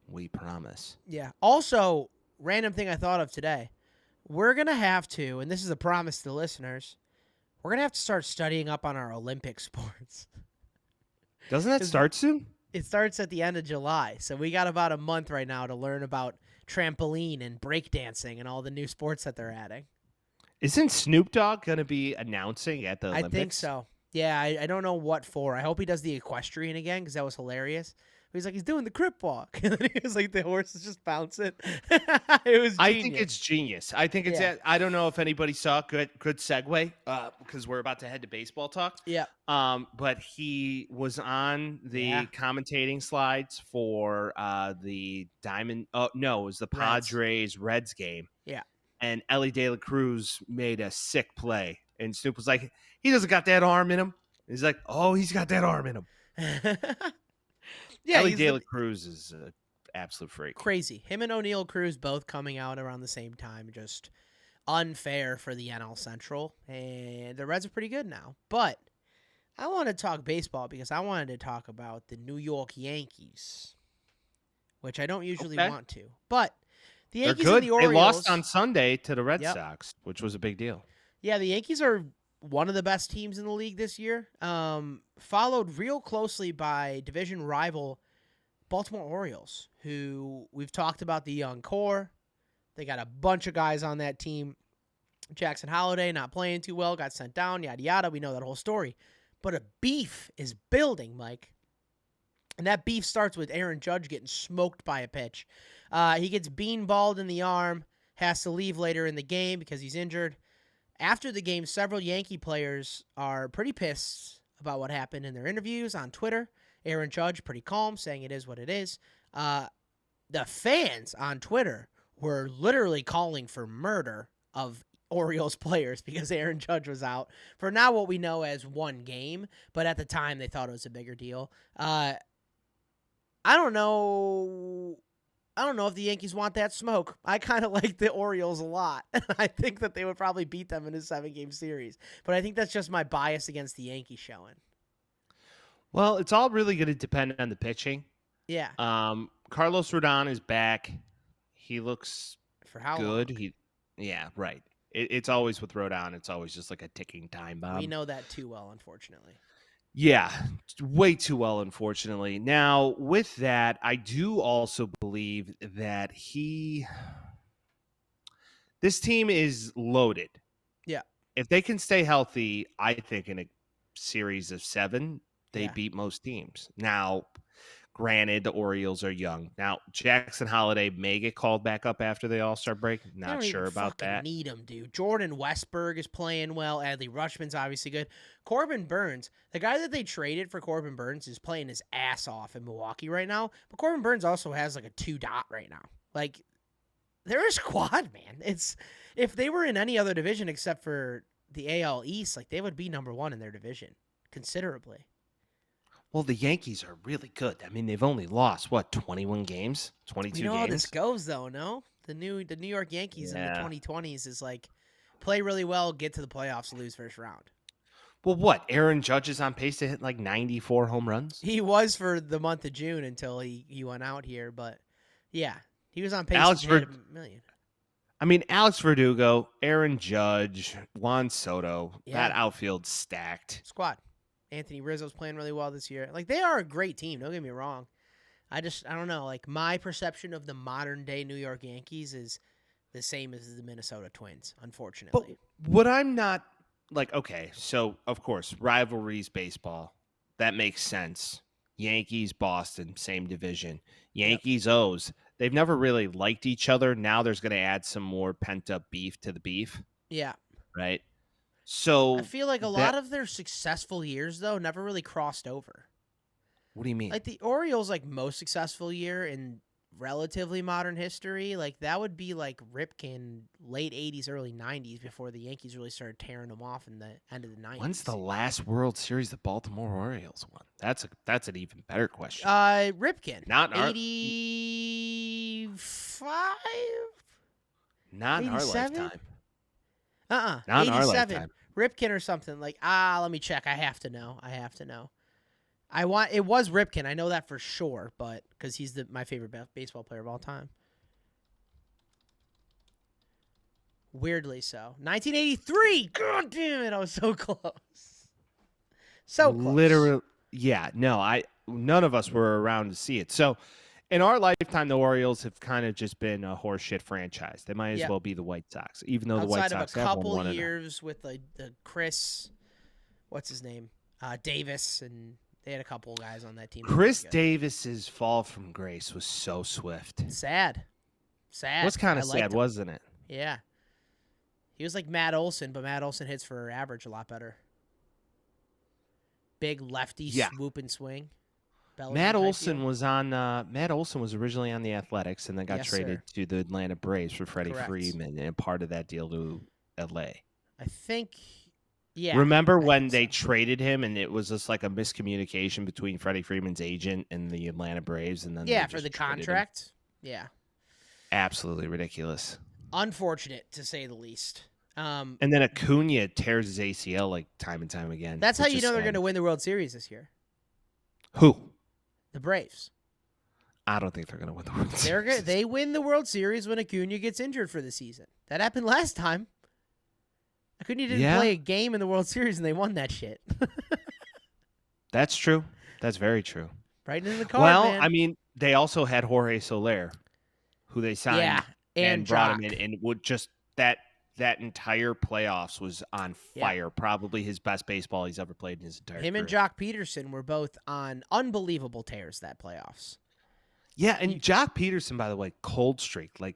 #we promise. Yeah. Also, random thing I thought of today. We're going to have to, and this is a promise to the listeners, we're going to have to start studying up on our Olympic sports. Doesn't that start soon? It starts at the end of July. So we got about a month right now to learn about trampoline and breakdancing and all the new sports that they're adding. Isn't Snoop Dogg going to be announcing at the Olympics? I think so. Yeah, I don't know what for. I hope he does the equestrian again because that was hilarious. He's doing the crip walk. And then he was the horses just bouncing. It was genius. I think it's genius. I think it's I don't know if anybody saw good segue because we're about to head to baseball talk. Yeah. But he was on the commentating slides for the Diamond. Oh, no, it was the Padres-Reds game. Yeah. And Ellie De La Cruz made a sick play. And Snoop was like, he doesn't got that arm in him. He's like, oh, he's got that arm in him. Yeah, Ellie De La Cruz is an absolute freak. Crazy. Him and O'Neal Cruz both coming out around the same time. Just unfair for the NL Central. And the Reds are pretty good now. But I want to talk baseball because I wanted to talk about the New York Yankees, which I don't usually want to. But the Yankees They're good. and the Orioles. They lost on Sunday to the Red Yep. Sox, which was a big deal. Yeah, the Yankees are one of the best teams in the league this year, followed real closely by division rival Baltimore Orioles, who we've talked about the young core. They got a bunch of guys on that team. Jackson Holliday not playing too well, got sent down, yada, yada. We know that whole story. But a beef is building, Mike. And that beef starts with Aaron Judge getting smoked by a pitch. He gets beanballed in the arm, has to leave later in the game because he's injured. After the game, several Yankee players are pretty pissed about what happened in their interviews on Twitter. Aaron Judge, pretty calm, saying it is what it is. The fans on Twitter were literally calling for murder of Orioles players because Aaron Judge was out for now what we know as one game, but at the time they thought it was a bigger deal. I don't know if the Yankees want that smoke. I kind of like the Orioles a lot. I think that they would probably beat them in a 7-game series. But I think that's just my bias against the Yankees showing. Well, it's all really going to depend on the pitching. Yeah. Carlos Rodon is back. He looks For how good. long? Yeah, right. It's always with Rodon. It's always just like a ticking time bomb. We know that too well, unfortunately. Yeah, way too well, unfortunately. Now, with that, I do also believe that this team is loaded. Yeah. If they can stay healthy, I think in a series of 7, they Yeah. beat most teams. Now, granted, the Orioles are young. Now, Jackson Holliday may get called back up after the All-Star break. They Not don't sure even about fucking that. need him, dude. Jordan Westberg is playing well. Adley Rutschman's obviously good. Corbin Burns, the guy that they traded for Corbin Burns, is playing his ass off in Milwaukee right now. But Corbin Burns also has like a 2-dot right now. Like, they're a squad, man. If they were in any other division except for the AL East, like they would be number 1 in their division considerably. Well, the Yankees are really good. I mean, they've only lost, 21 games? 22 You know games? how this goes, though, no? The New York Yankees in the 2020s is like play really well, get to the playoffs, lose first round. Well, what? Aaron Judge is on pace to hit like 94 home runs? He was for the month of June until he went out here, but yeah, he was on pace Alex to hit a million. I mean, Alex Verdugo, Aaron Judge, Juan Soto, that outfield's stacked. Squad. Anthony Rizzo's playing really well this year. Like, they are a great team, don't get me wrong. I don't know. Like, my perception of the modern-day New York Yankees is the same as the Minnesota Twins, unfortunately. But what I'm not, like, okay, so, of course, rivalries, baseball, that makes sense. Yankees, Boston, same division. Yankees, O's, they've never really liked each other. Now there's going to add some more pent-up beef to the beef. Yeah. Right? So I feel like a lot of their successful years, though, never really crossed over. What do you mean? Like, the Orioles, like, most successful year in relatively modern history, like, that would be, like, Ripken, late 80s, early 90s, before the Yankees really started tearing them off in the end of the 90s. When's the last World Series the Baltimore Orioles won? That's an even better question. Ripken. Not in our 85? Not in our 87? lifetime. Not Not in our 87. lifetime. Ripken or something. Like, let me check. I have to know. It was Ripken. I know that for sure, but because he's my favorite baseball player of all time. Weirdly so. 1983. God damn it. I was so close. So close. Literally, yeah. No, none of us were around to see it. So, in our lifetime, the Orioles have kind of just been a horseshit franchise. They might as well be the White Sox, even though the White Sox Outside of a have couple won years with the Chris, what's his name, Davis, and they had a couple guys on that team. Chris Davis's fall from grace was so swift. Sad. It was kind of sad, wasn't it? Yeah. He was like Matt Olson, but Matt Olson hits for average a lot better. Big lefty swoop and swing. Matt Olson was originally on the Athletics and then got traded to the Atlanta Braves for Freddie Freeman and part of that deal to LA. I think Yeah. Remember I when think they so. traded him and it was just like a miscommunication between Freddie Freeman's agent and the Atlanta Braves, and then they Yeah, just for the traded him? contract. Yeah. Absolutely ridiculous. Unfortunate, to say the least. And then Acuna tears his ACL like time and time again. That's how which you is know they're sad. going to win the World Series this year. Who? The Braves. I don't think they're going to win the World Series. They win the World Series when Acuna gets injured for the season. That happened last time. Acuna didn't play a game in the World Series, and they won that shit. That's true. That's very true. Right in the card, Well, man. I mean, they also had Jorge Soler, who they signed Yeah, and brought him Jock. in, and would just that entire playoffs was on fire. Probably his best baseball he's ever played in his entire Him career. and Jock Peterson were both on unbelievable tears that playoffs. Yeah, and Jock Peterson, by the way, cold streak. Like,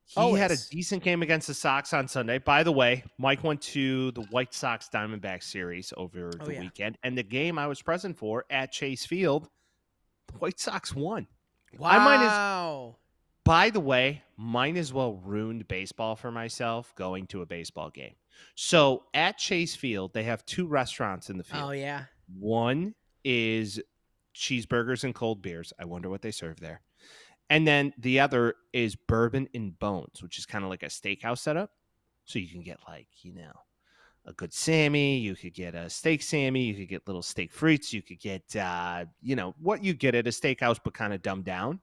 he had a decent game against the Sox on Sunday. By the way, Mike went to the White Sox Diamondback series over the weekend, and the game I was present for at Chase Field, the White Sox won. Wow. By the way, might as well ruined baseball for myself going to a baseball game. So at Chase Field, they have 2 restaurants in the field. Oh, yeah. One is cheeseburgers and cold beers. I wonder what they serve there. And then the other is Bourbon and Bones, which is kind of like a steakhouse setup. So you can get a good Sammy. You could get a steak Sammy. You could get little steak frites. You could get, what you get at a steakhouse, but kind of dumbed down.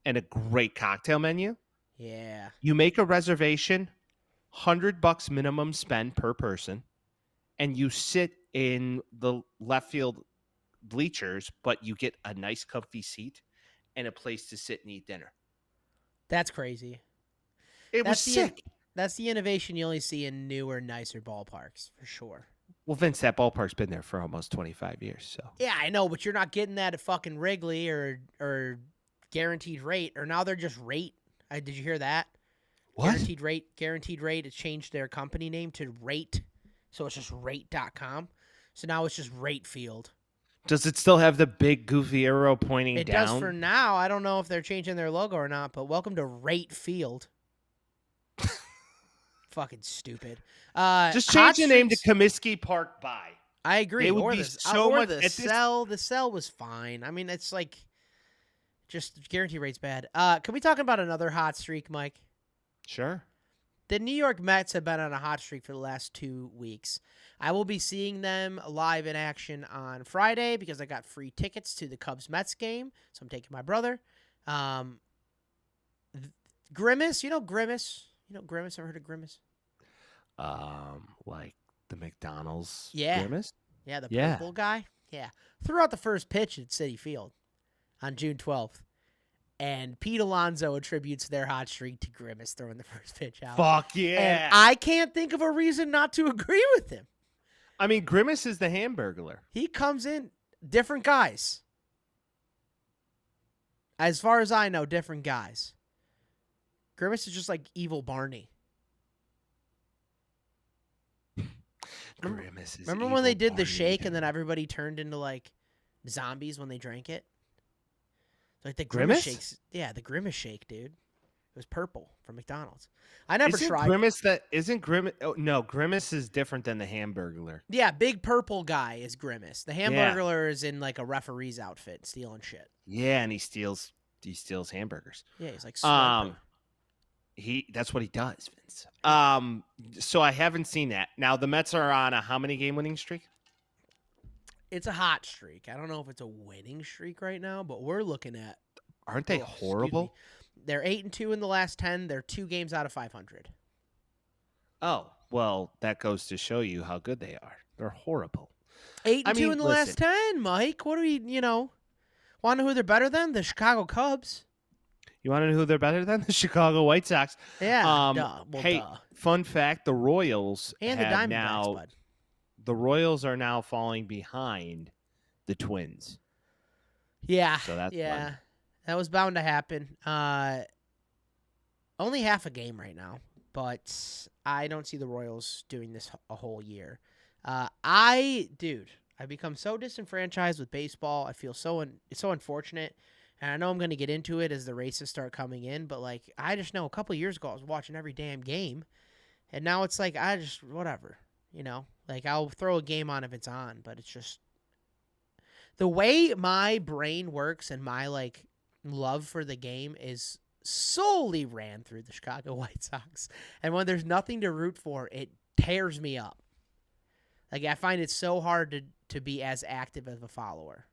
And a great cocktail menu. Yeah. You make a reservation, $100 minimum spend per person, and you sit in the left field bleachers, but you get a nice comfy seat and a place to sit and eat dinner. That's crazy. It was sick. That's the innovation you only see in newer, nicer ballparks, for sure. Well, Vince, that ballpark's been there for almost 25 years. So Yeah, I know, but you're not getting that at fucking Wrigley or guaranteed rate, or now they're just rate. Did you hear that? What? Guaranteed rate has changed their company name to Rate, so it's just rate.com. So now it's just Rate Field. Does it still have the big goofy arrow pointing It down? does for now. I don't know if they're changing their logo or not, but welcome to Rate Field. Fucking stupid. Just change the name to Comiskey Park By. I agree. It would or be the, so or much. the cell. The cell was fine. I mean, it's like just guarantee rate's bad. Can we talk about another hot streak, Mike? Sure. The New York Mets have been on a hot streak for the last 2 weeks. I will be seeing them live in action on Friday because I got free tickets to the Cubs-Mets game, so I'm taking my brother. Grimace, you know Grimace? Ever heard of Grimace? Like the McDonald's Yeah. Grimace? Yeah, the purple guy? Yeah. Threw out the first pitch at Citi Field on June 12th. And Pete Alonso attributes their hot streak to Grimace throwing the first pitch out. Fuck yeah. And I can't think of a reason not to agree with him. I mean, Grimace is the Hamburglar. He comes in, different guys. As far as I know, different guys. Grimace is just like evil Barney. Grimace is Remember when they did the shake and then everybody turned into like zombies when they drank it? Like the Grimace shakes. Yeah, the Grimace shake, dude. It was purple from McDonald's. I never tried. Grimace? Oh, no, Grimace is different than the Hamburglar. Yeah, big purple guy is Grimace. The Hamburglar is in like a referee's outfit, stealing shit. Yeah, and he steals hamburgers. Yeah, he's like slurping. That's what he does, Vince. So I haven't seen that. Now the Mets are on a how many game winning streak? It's a hot streak. I don't know if it's a winning streak right now, but we're looking at. Aren't they horrible? They're 8-2 in the last 10. They're 2 games out of 500. Oh, well, that goes to show you how good they are. They're horrible. 8-2 in the last 10, Mike. What do we, want to know who they're better than? The Chicago Cubs. You want to know who they're better than? The Chicago White Sox. Yeah. Fun fact: the Royals and the Diamondbacks, bud. The Royals are now falling behind the Twins. Yeah. So that's fun. That was bound to happen. Only half a game right now, but I don't see the Royals doing this a whole year. I've become so disenfranchised with baseball. I feel it's so unfortunate. And I know I'm going to get into it as the races start coming in, but like I just know a couple of years ago I was watching every damn game, and now it's like whatever. You know, like I'll throw a game on if it's on, but it's just the way my brain works and my like love for the game is solely ran through the Chicago White Sox. And when there's nothing to root for, it tears me up. Like I find it so hard to be as active as a follower.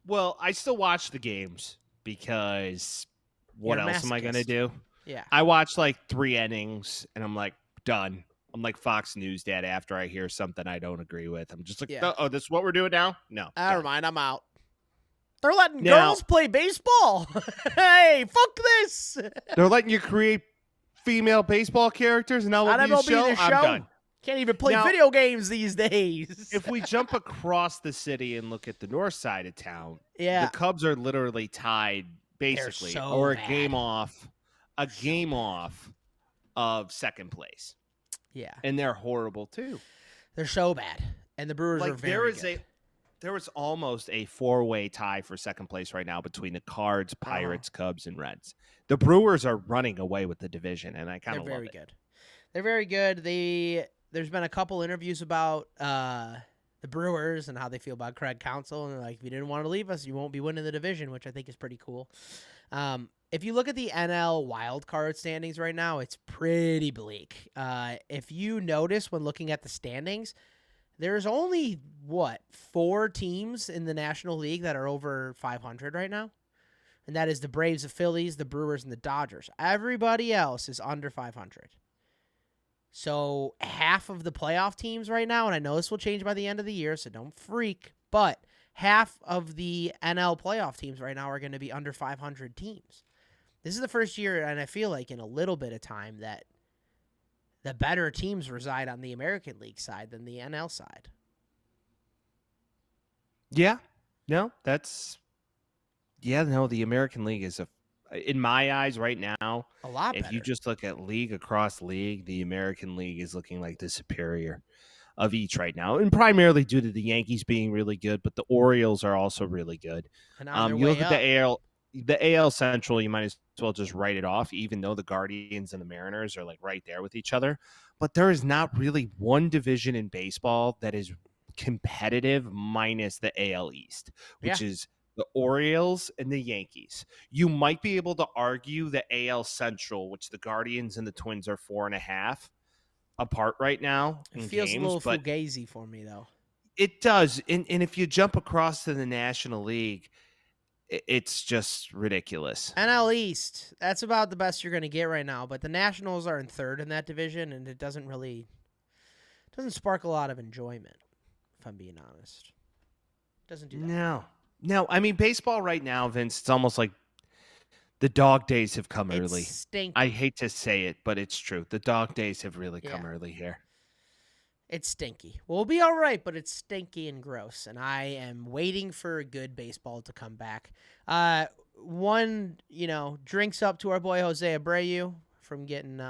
Well, I still watch the games because what You're a else am I going to masochist. do? Yeah. I watch like 3 innings and I'm like, done. I'm like Fox News dad after I hear something I don't agree with. I'm just like, Yeah. oh, this is what we're doing now? No. Never done. mind, I'm out. They're letting Now- girls play baseball. Hey, fuck this. They're letting you create female baseball characters and now On let me MLB The I'm Show. done. Can't even play Now- video games these days. If we jump across the city and look at the north side of town, Yeah. the Cubs are literally tied basically so or a bad. game off of second place. Yeah. And they're horrible too. They're so bad. And the Brewers are Like very good. there is almost a 4-way tie for second place right now between the Cards, Pirates, Cubs, and Reds. The Brewers are running away with the division, and I kind They're of love very it. good. They're very good. There's been a couple interviews about the Brewers and how they feel about Craig Counsell, and they're like, if you didn't want to leave us, you won't be winning the division, which I think is pretty cool. If you look at the NL wildcard standings right now, it's pretty bleak. If you notice when looking at the standings, there's only, 4 teams in the National League that are over 500 right now? And that is the Braves, the Phillies, the Brewers, and the Dodgers. Everybody else is under 500. So half of the playoff teams right now, and I know this will change by the end of the year, so don't freak, but half of the NL playoff teams right now are going to be under 500 teams. This is the first year, and I feel like in a little bit of time, that the better teams reside on the American League side than the NL side. Yeah. No, the American League is in my eyes right now, A lot if better. you just look at league across league, the American League is looking like the superior of each right now, and primarily due to the Yankees being really good, but the Orioles are also really good. And on their You way look at up. the AL Central, you might as well just write it off, even though the Guardians and the Mariners are like right there with each other. But there is not really one division in baseball that is competitive minus the AL East, which is the Orioles and the Yankees. You might be able to argue the AL Central, which the Guardians and the Twins are 4.5 apart right now. It in feels games, a little but fugazi for me, though. it does. And if you jump across to the National League, it's just ridiculous. NL East, that's about the best you're going to get right now. But the Nationals are in third in that division, and it doesn't spark a lot of enjoyment, if I'm being honest. It doesn't do that. No. I mean, baseball right now, Vince, it's almost like the dog days have come It's early. stinky. I hate to say it, but it's true. The dog days have really come Yeah. early here. It's stinky. We'll be all right, but it's stinky and gross, and I am waiting for good baseball to come back. Drinks up to our boy Jose Abreu from getting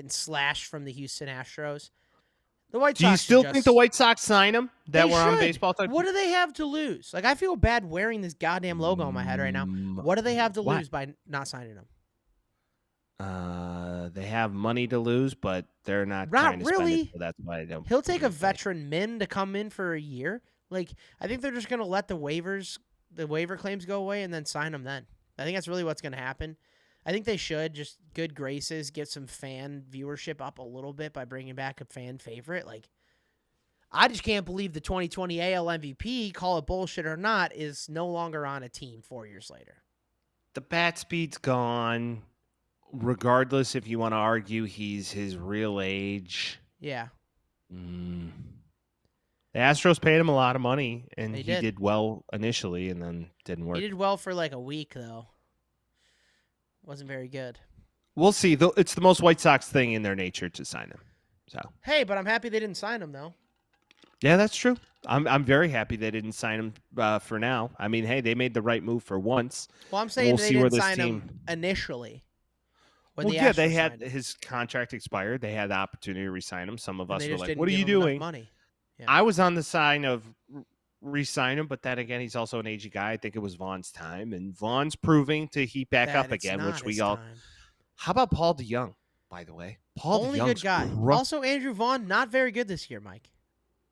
slashed from the Houston Astros. The White Do you Sox still are think the White Sox sign him that They were on should. baseball type? What do they have to lose? Like, I feel bad wearing this goddamn logo on my head right now. What do they have to What? lose by not signing him? They have money to lose, but they're not Not trying to spend really. it, so that's why I don't. He'll take a believe they- veteran min to come in for a year. Like, I think they're just going to let the waiver claims go away and then sign him then. I think that's really what's going to happen. I think they should just good graces, get some fan viewership up a little bit by bringing back a fan favorite. Like, I just can't believe the 2020 AL MVP, call it bullshit or not, is no longer on a team 4 years later. The bat speed's gone. Regardless, if you want to argue he's his real age. Yeah. The Astros paid him a lot of money, and They he did. did well initially, and then didn't work. He did well for like a week, though. Wasn't very good. We'll see. It's the most White Sox thing in their nature to sign him. So Hey, but I'm happy they didn't sign him, though. yeah, that's true. I'm very happy they didn't sign him for now. I mean, hey, they made the right move for once. Well, I'm saying We'll they see where didn't this sign him team- initially. When Well, the yeah, they Astros had signed him. his contract expired. They had the opportunity to re-sign him. Some of And us they were just like, didn't "What are give you him enough doing?" money. Yeah. I was on the side of re-sign him, but then again, he's also an aging guy. I think it was Vaughn's time, and Vaughn's proving to heat back That up it's again, not which we his all. time. How about Paul DeYoung? by the way. Paul Only DeYoung's good guy. rough, Also, Andrew Vaughn, not very good this year, Mike.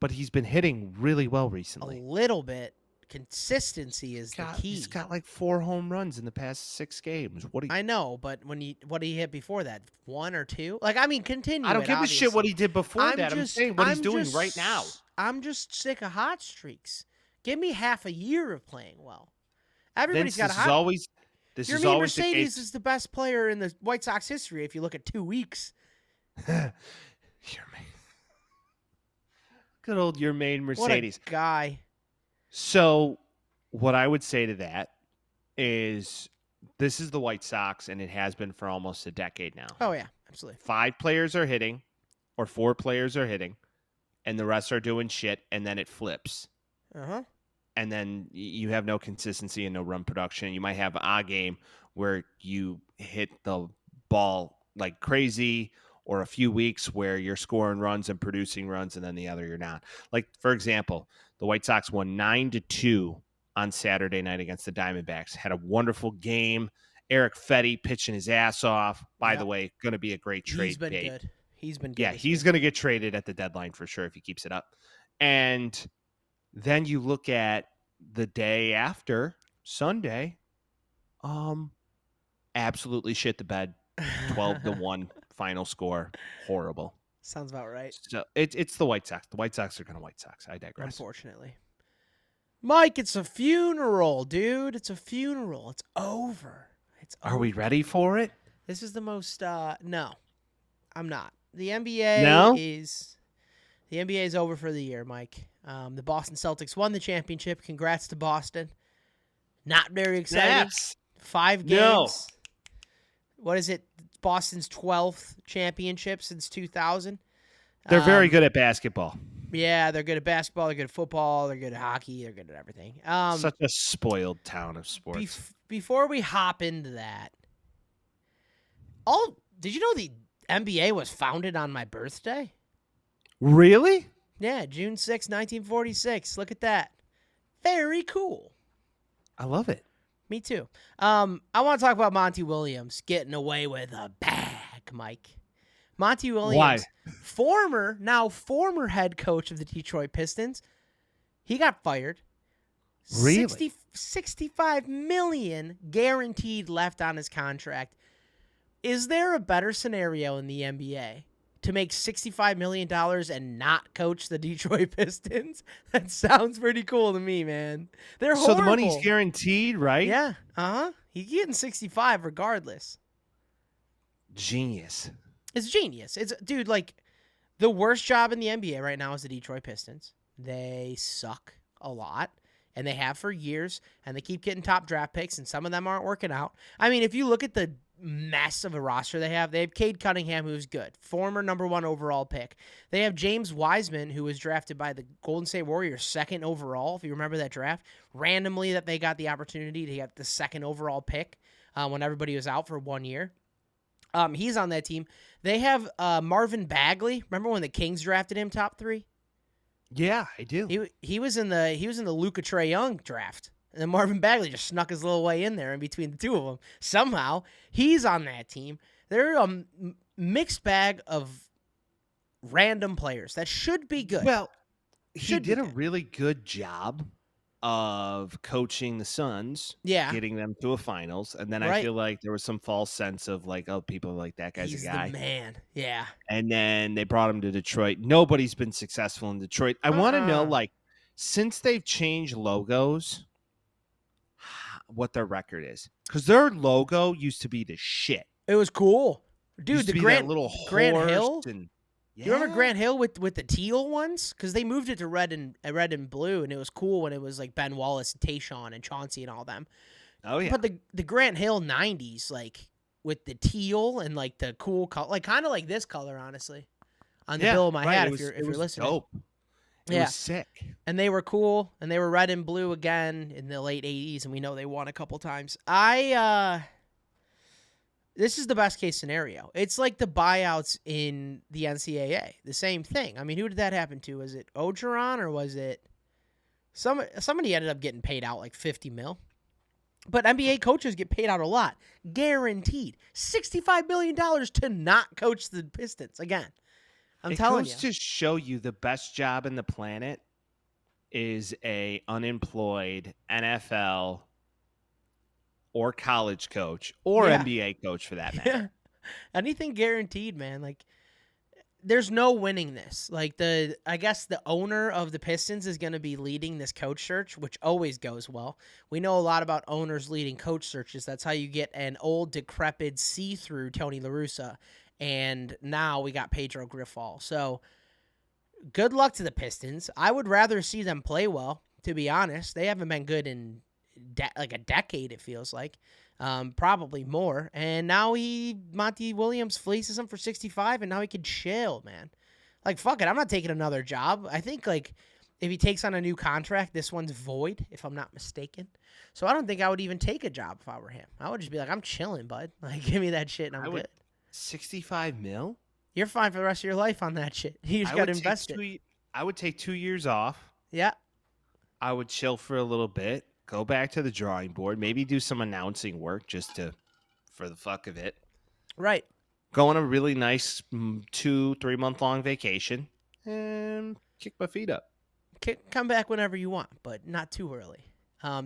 but he's been hitting really well A recently. little bit. Consistency is the key. He's got like 4 home runs in the past 6 games. I know, but what did he hit before that? 1 or 2? Like, I mean, continue. I don't give a shit what obviously. he did before I'm saying what he's doing right now. I'm just sick of hot streaks. Give me half a year of playing well. Everybody's got a hot. This Your is mean always Mercedes the is the best player in the White Sox history if you look at 2 weeks. case. Good old your main Mercedes. What a guy. So what I would say to that is this is the White Sox, and it has been for almost a decade now. Oh, yeah, absolutely. 5 players are hitting, or 4 players are hitting, and the rest are doing shit, and then it flips. Uh-huh. And then you have no consistency and no run production. You might have a game where you hit the ball like crazy, or a few weeks where you're scoring runs and producing runs, and then the other you're not. Like, for example, the White Sox won 9-2 on Saturday night against the Diamondbacks. Had a wonderful game. Eric Fetty pitching his ass off. By the way, going to be a great trade. He's been good. He's been good. Yeah, he's going to get traded at the deadline for sure if he keeps it up. And then you look at the day after, Sunday, absolutely shit the bed. 12-1 final score. Horrible. Sounds about right. So it's the White Sox. The White Sox are going to White Sox. I digress. Unfortunately. Mike, it's a funeral, dude. It's a funeral. It's over. Are we ready for it? This is the most no. I'm not. The NBA is over for the year, Mike. The Boston Celtics won the championship. Congrats to Boston. Not very exciting. 5 games. No. What is it? Boston's 12th championship since 2000. They're very good at basketball. Yeah, they're good at basketball. They're good at football. They're good at hockey. They're good at everything. Such a spoiled town of sports. Before we hop into that, did you know the NBA was founded on my birthday? Really? Yeah, June 6, 1946. Look at that. Very cool. I love it. Me too. I want to talk about Monty Williams getting away with a bag, Mike. Monty Williams, former head coach of the Detroit Pistons. He got fired. Really? $65 million guaranteed left on his contract. Is there a better scenario in the NBA to make $65 million and not coach the Detroit Pistons? That sounds pretty cool to me, man. They're horrible. So the money's guaranteed, right? Yeah. Uh-huh. He's getting 65 regardless. Genius. It's genius. Dude, like, the worst job in the NBA right now is the Detroit Pistons. They suck a lot, and they have for years, and they keep getting top draft picks, and some of them aren't working out. I mean, if you look at the mess of a roster they have Cade Cunningham, who's good, former number 1 overall pick. They have James Wiseman, who was drafted by the Golden State Warriors 2nd overall, if you remember that draft. Randomly that they got the opportunity to get the 2nd overall pick when everybody was out for 1 year. He's on that team. They have Marvin Bagley. Remember when the Kings drafted him top 3? Yeah, I do. He was in the Luka Trae Young draft. And then Marvin Bagley just snuck his little way in there in between the two of them. Somehow, he's on that team. They're a mixed bag of random players that should be good. Well, he did a really good job of coaching the Suns, getting them to a finals. And then I feel like there was some false sense of like, oh, people are like, that guy's a guy. He's the man. Yeah. And then they brought him to Detroit. Nobody's been successful in Detroit. I want to know, like, since they've changed logos, what their record is, because their logo used to be the shit. It was cool, dude. The Grant Hill. You remember Grant Hill with the teal ones? Because they moved it to red and blue, and it was cool when it was like Ben Wallace, and Tayshaun, and Chauncey, and all them. Oh yeah. But the Grant Hill '90s, like with the teal and like the cool color, like kind of like this color, honestly, on the bill of my hat. If you're listening, dope. It was sick. And they were cool, and they were red and blue again in the late 80s, and we know they won a couple times. This is the best case scenario. It's like the buyouts in the NCAA. The same thing. I mean, who did that happen to? Was it Ogeron, or was it somebody ended up getting paid out like $50 million? But NBA coaches get paid out a lot. Guaranteed. $65 million to not coach the Pistons. Again, I'm telling you. It goes to show you the best job in the planet is a unemployed NFL or college coach or NBA coach for that matter. Anything guaranteed, man. Like, there's no winning this. Like, I guess the owner of the Pistons is going to be leading this coach search, which always goes well. We know a lot about owners leading coach searches. That's how you get an old, decrepit, see-through Tony La Russa. And now we got Pedro Griffal. So, good luck to the Pistons. I would rather see them play well, to be honest. They haven't been good in like a decade, it feels like. Probably more. And now Monty Williams fleeces him for 65, and now he can chill, man. Like, fuck it, I'm not taking another job. I think, like, if he takes on a new contract, this one's void, if I'm not mistaken. So I don't think I would even take a job if I were him. I would just be like, I'm chilling, bud. Like, give me that shit, and I'm good. 65 mil? You're fine for the rest of your life on that shit. You just got to invest it. I would take 2 years off. Yeah. I would chill for a little bit. Go back to the drawing board. Maybe do some announcing work for the fuck of it. Right. Go on a really nice 2-3 month long vacation and kick my feet up. Come back whenever you want, but not too early.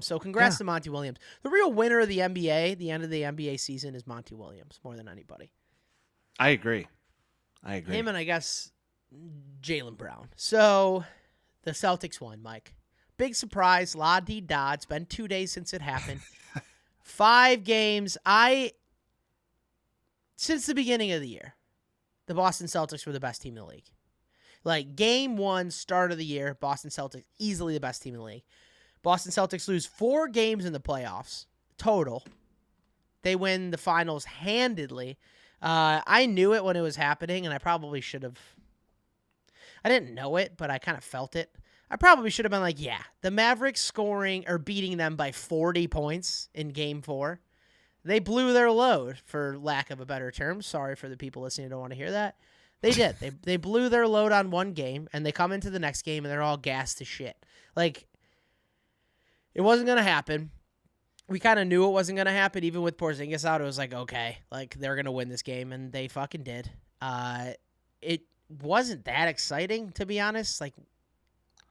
So congrats to Monty Williams. The real winner of the NBA, the end of the NBA season, is Monty Williams more than anybody. I agree. Him and I guess Jaylen Brown. So the Celtics won, Mike. Big surprise, la-dee-da. It's been 2 days since it happened. 5 games. Since the beginning of the year, the Boston Celtics were the best team in the league. Like, game 1, start of the year, Boston Celtics, easily the best team in the league. Boston Celtics lose 4 games in the playoffs, total. They win the finals handedly. I knew it when it was happening, and I probably should have. I didn't know it, but I kind of felt it. I probably should have been like, yeah, the Mavericks scoring or beating them by 40 points in game 4. They blew their load, for lack of a better term. Sorry for the people listening who don't want to hear that. They did. They blew their load on one game, and they come into the next game, and they're all gassed to shit. Like, it wasn't going to happen. We kind of knew it wasn't going to happen. Even with Porzingis out, it was like, okay, like, they're going to win this game, and they fucking did. It wasn't that exciting, to be honest. Like,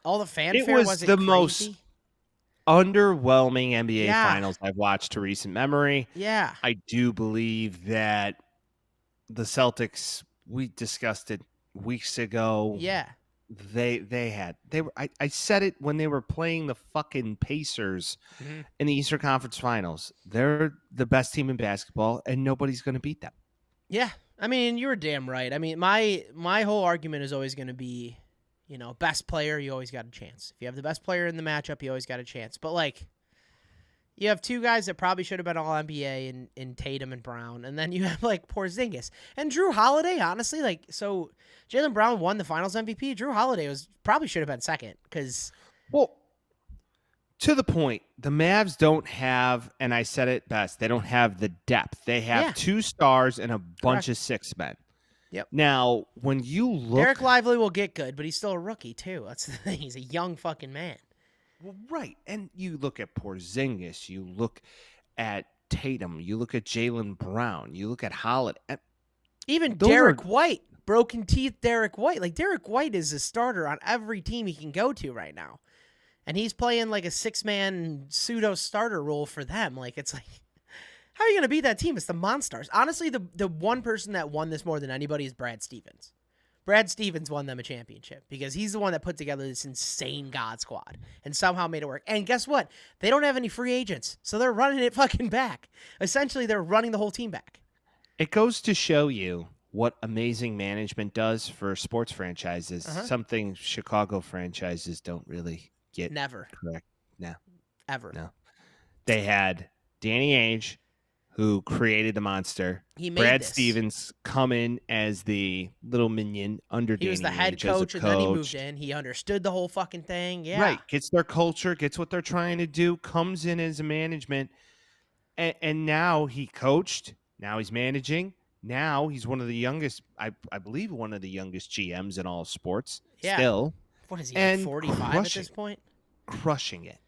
all the fanfare wasn't the crazy. Most underwhelming NBA Finals I've watched to recent memory. Yeah. I do believe that the Celtics, we discussed it weeks ago. Yeah. I said it when they were playing the fucking Pacers in the Eastern Conference Finals. They're the best team in basketball, and nobody's going to beat them. Yeah. I mean, you were damn right. I mean, my whole argument is always going to be, you know, best player, you always got a chance. If you have the best player in the matchup, you always got a chance. But, like, you have 2 guys that probably should have been all NBA in Tatum and Brown. And then you have, like, Porzingis. And Drew Holiday, honestly, like, so Jaylen Brown won the finals MVP. Drew Holiday probably should have been second because. Well, to the point, the Mavs don't have, and I said it best, they don't have the depth. They have 2 stars and a bunch of 6 men. Yep. Now, when you look, Derek Lively will get good, but he's still a rookie too. That's the thing. He's a young fucking man. Well, right. And you look at Porzingis, you look at Tatum, you look at Jaylen Brown, you look at Holiday. Even Derek White, broken teeth Derek White. Like, Derek White is a starter on every team he can go to right now. And he's playing like a 6-man pseudo starter role for them. Like, it's like, how are you going to beat that team? It's the Monstars. Honestly, the one person that won this more than anybody is Brad Stevens. Brad Stevens won them a championship because he's the one that put together this insane God squad and somehow made it work. And guess what? They don't have any free agents, so they're running it fucking back. Essentially, they're running the whole team back. It goes to show you what amazing management does for sports franchises, something Chicago franchises don't really get. Never. Correct. No. Ever. No. They had Danny Ainge, who created the monster. He made Brad this. Stevens come in as the little minion under Danny Ainge. He was the head coach, and then he moved in. He understood the whole fucking thing. Yeah. Right. Gets their culture, gets what they're trying to do, comes in as a management, and now he coached. Now he's managing. Now he's one of the youngest, I believe, one of the youngest GMs in all of sports. Yeah. Still. What is he, and 45 at this point? Crushing it.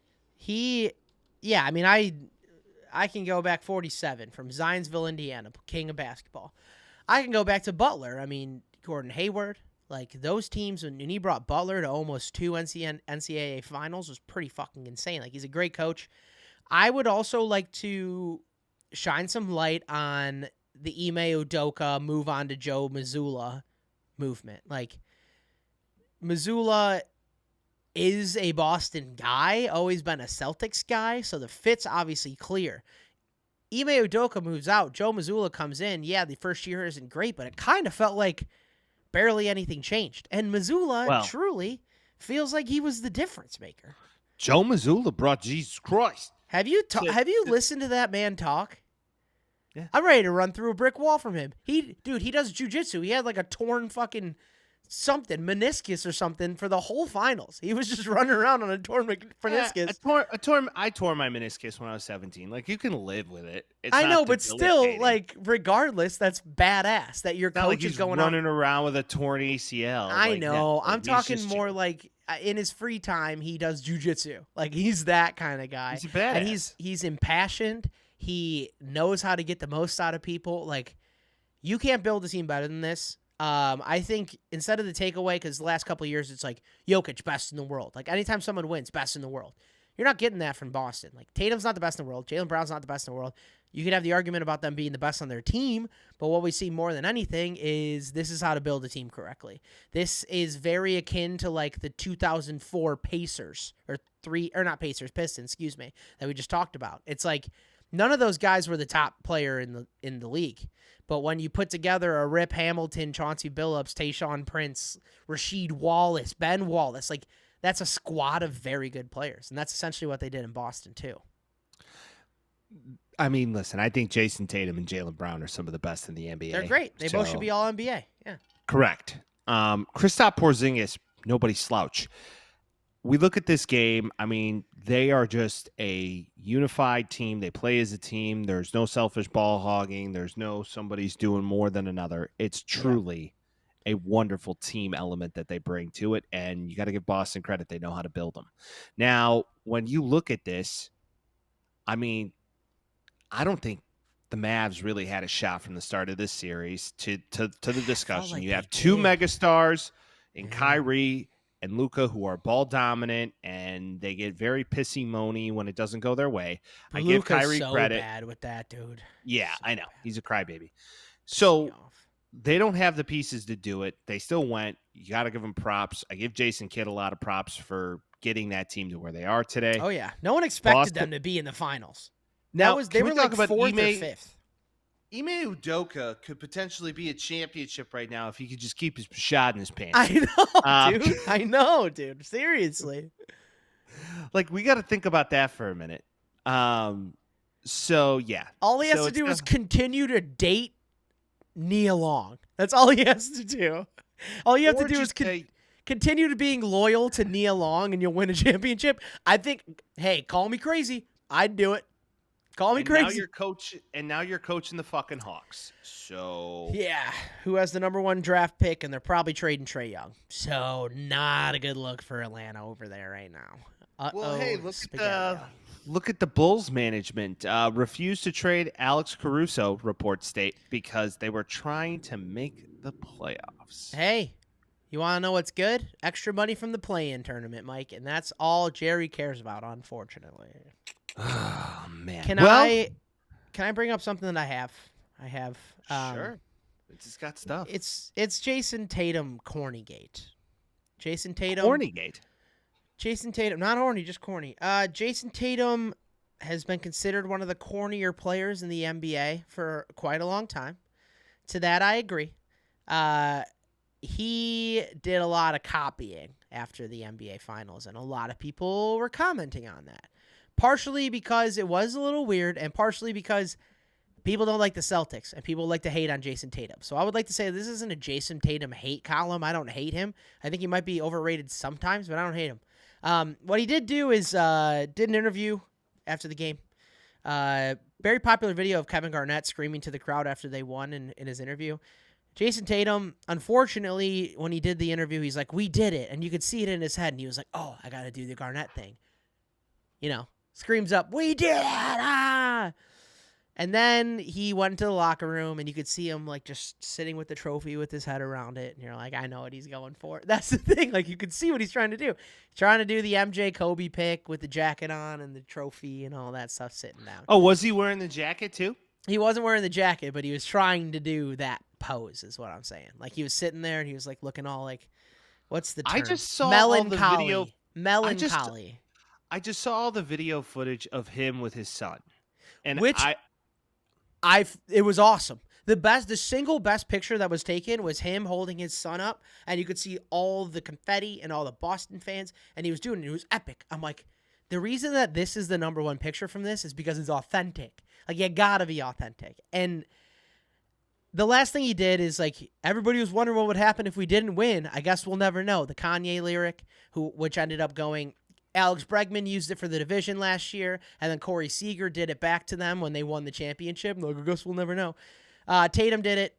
I mean, I can go back 47 from Zionsville, Indiana, king of basketball. I can go back to Butler. I mean, Gordon Hayward, like those teams, when he brought Butler to almost 2 NCAA finals was pretty fucking insane. Like, he's a great coach. I would also like to shine some light on the Ime Udoka move on to Joe Mazzulla movement. Like, Mazzulla is a Boston guy, always been a Celtics guy, so the fit's obviously clear. Ime Udoka moves out, Joe Mazzulla comes in. Yeah, the first year isn't great, but it kind of felt like barely anything changed. And Mazzulla truly feels like he was the difference maker. Joe Mazzulla brought Jesus Christ. Have you listened to that man talk? Yeah. I'm ready to run through a brick wall from him. He does jujitsu. He had like a torn fucking meniscus or something for the whole finals. He was just running around on a torn meniscus. I tore my meniscus when I was 17. Like, you can live with it. It's I not know, but still, debilitating. like, regardless, that's badass that your It's not coach like is he's going running on. around with a torn ACL. I Like, know. no, I'm he's talking just more chill. like in his free time, he does jujitsu. Like, he's that kind of guy. He's a badass. And he's impassioned. He knows how to get the most out of people. Like, you can't build a team better than this. I think instead of the takeaway, because the last couple of years it's like Jokic, best in the world. Like, anytime someone wins, best in the world. You're not getting that from Boston. Like, Tatum's not the best in the world. Jaylen Brown's not the best in the world. You could have the argument about them being the best on their team, but what we see more than anything is this is how to build a team correctly. This is very akin to like the 2004 Pistons, that we just talked about. It's like none of those guys were the top player in the league. But when you put together a Rip Hamilton, Chauncey Billups, Tayshaun Prince, Rasheed Wallace, Ben Wallace, like that's a squad of very good players. And that's essentially what they did in Boston too. I mean, listen, I think Jason Tatum and Jaylen Brown are some of the best in the NBA. They're great. They both should be all NBA. Yeah. Correct. Kristaps Porzingis, nobody slouch. We look at this game. I mean, they are just a unified team. They play as a team. There's no selfish ball hogging. There's no somebody's doing more than another. It's truly a wonderful team element that they bring to it, and you got to give Boston credit. They know how to build them. Now, when you look at this, I mean, I don't think the Mavs really had a shot from the start of this series to the discussion. like You they have two did. megastars in Yeah. Kyrie and Luka, who are ball dominant, and they get very pissy moany when it doesn't go their way. I give Luka's Kyrie so credit. bad with that, dude. Yeah, So I know. bad. He's a crybaby. Piss So me off. they don't have the pieces to do it. They still went. You got to give them props. I give Jason Kidd a lot of props for getting that team to where they are today. Oh yeah, no one expected Boston- them to be in the finals. Now, They can we were talk like about fourth or Ime- fifth. Ime Udoka could potentially be a championship right now if he could just keep his shot in his pants. I know, Um, dude. I know, dude. Seriously. Like, we got to think about that for a minute. So yeah, All he has So to it's do no- is continue to date Nia Long. That's all he has to do. All you have to Or do is just say, continue to being loyal to Nia Long, and you'll win a championship. I think. Hey, call me crazy. I'd do it. Call me and now crazy. you're coaching the fucking Hawks. So Yeah, who has the number 1 draft pick, and they're probably trading Trae Young. So not a good look for Atlanta over there right now. Well, hey, spaghetti. look at the Bulls management. Refused to trade Alex Caruso, reports state, because they were trying to make the playoffs. Hey, you want to know what's good? Extra money from the play-in tournament, Mike, and that's all Jerry cares about, unfortunately. Oh man. Can I bring up something that I have? Sure. It's got stuff. It's Jason Tatum Cornygate. Jason Tatum. Hornygate. Jason Tatum, not horny, just corny. Jason Tatum has been considered one of the cornier players in the NBA for quite a long time. To that, I agree. He did a lot of copying after the NBA Finals, and a lot of people were commenting on that. Partially because it was a little weird, and partially because people don't like the Celtics, and people like to hate on Jason Tatum. So I would like to say this isn't a Jason Tatum hate column. I don't hate him. I think he might be overrated sometimes, but I don't hate him. What he did do is did an interview after the game. Very popular video of Kevin Garnett screaming to the crowd after they won in his interview. Jason Tatum, unfortunately, when he did the interview, he's like, "We did it," and you could see it in his head, and he was like, "Oh, I got to do the Garnett thing." You know, screams up, "We did it!" And then he went into the locker room, and you could see him like just sitting with the trophy with his head around it. And you're like, I know what he's going for. That's the thing. Like, you could see what he's trying to do. He's trying to do the MJ Kobe pick with the jacket on and the trophy and all that stuff sitting down. Oh, was he wearing the jacket too? He wasn't wearing the jacket, but he was trying to do that pose, is what I'm saying. Like, he was sitting there and he was like looking all like, what's the term? I just saw all the video. Melancholy. I just saw all the video footage of him with his son, and it was awesome. The single best picture that was taken was him holding his son up, and you could see all the confetti and all the Boston fans, and he was doing it. It was epic. I'm like, the reason that this is the number one picture from this is because it's authentic. Like, you gotta be authentic. And the last thing he did is, like, everybody was wondering what would happen if we didn't win. I guess we'll never know. The Kanye lyric, which ended up going, Alex Bregman used it for the division last year, and then Corey Seager did it back to them when they won the championship. Like, I guess we'll never know. Tatum did it.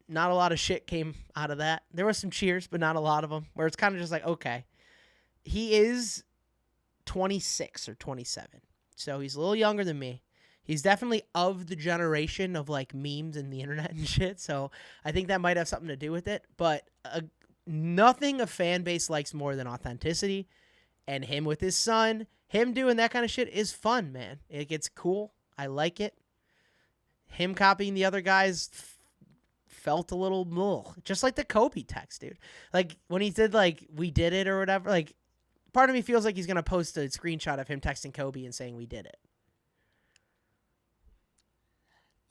Not a lot of shit came out of that. There was some cheers, but not a lot of them, where it's kind of just like, okay. He is 26 or 27, so he's a little younger than me. He's definitely of the generation of, like, memes and the internet and shit, so I think that might have something to do with it. But nothing a fan base likes more than authenticity, and him with his son, him doing that kind of shit is fun, man. It gets cool. I like it. Him copying the other guys felt a little just like the Kobe text, dude. Like, when he did, like, we did it or whatever, like, part of me feels like he's going to post a screenshot of him texting Kobe and saying we did it.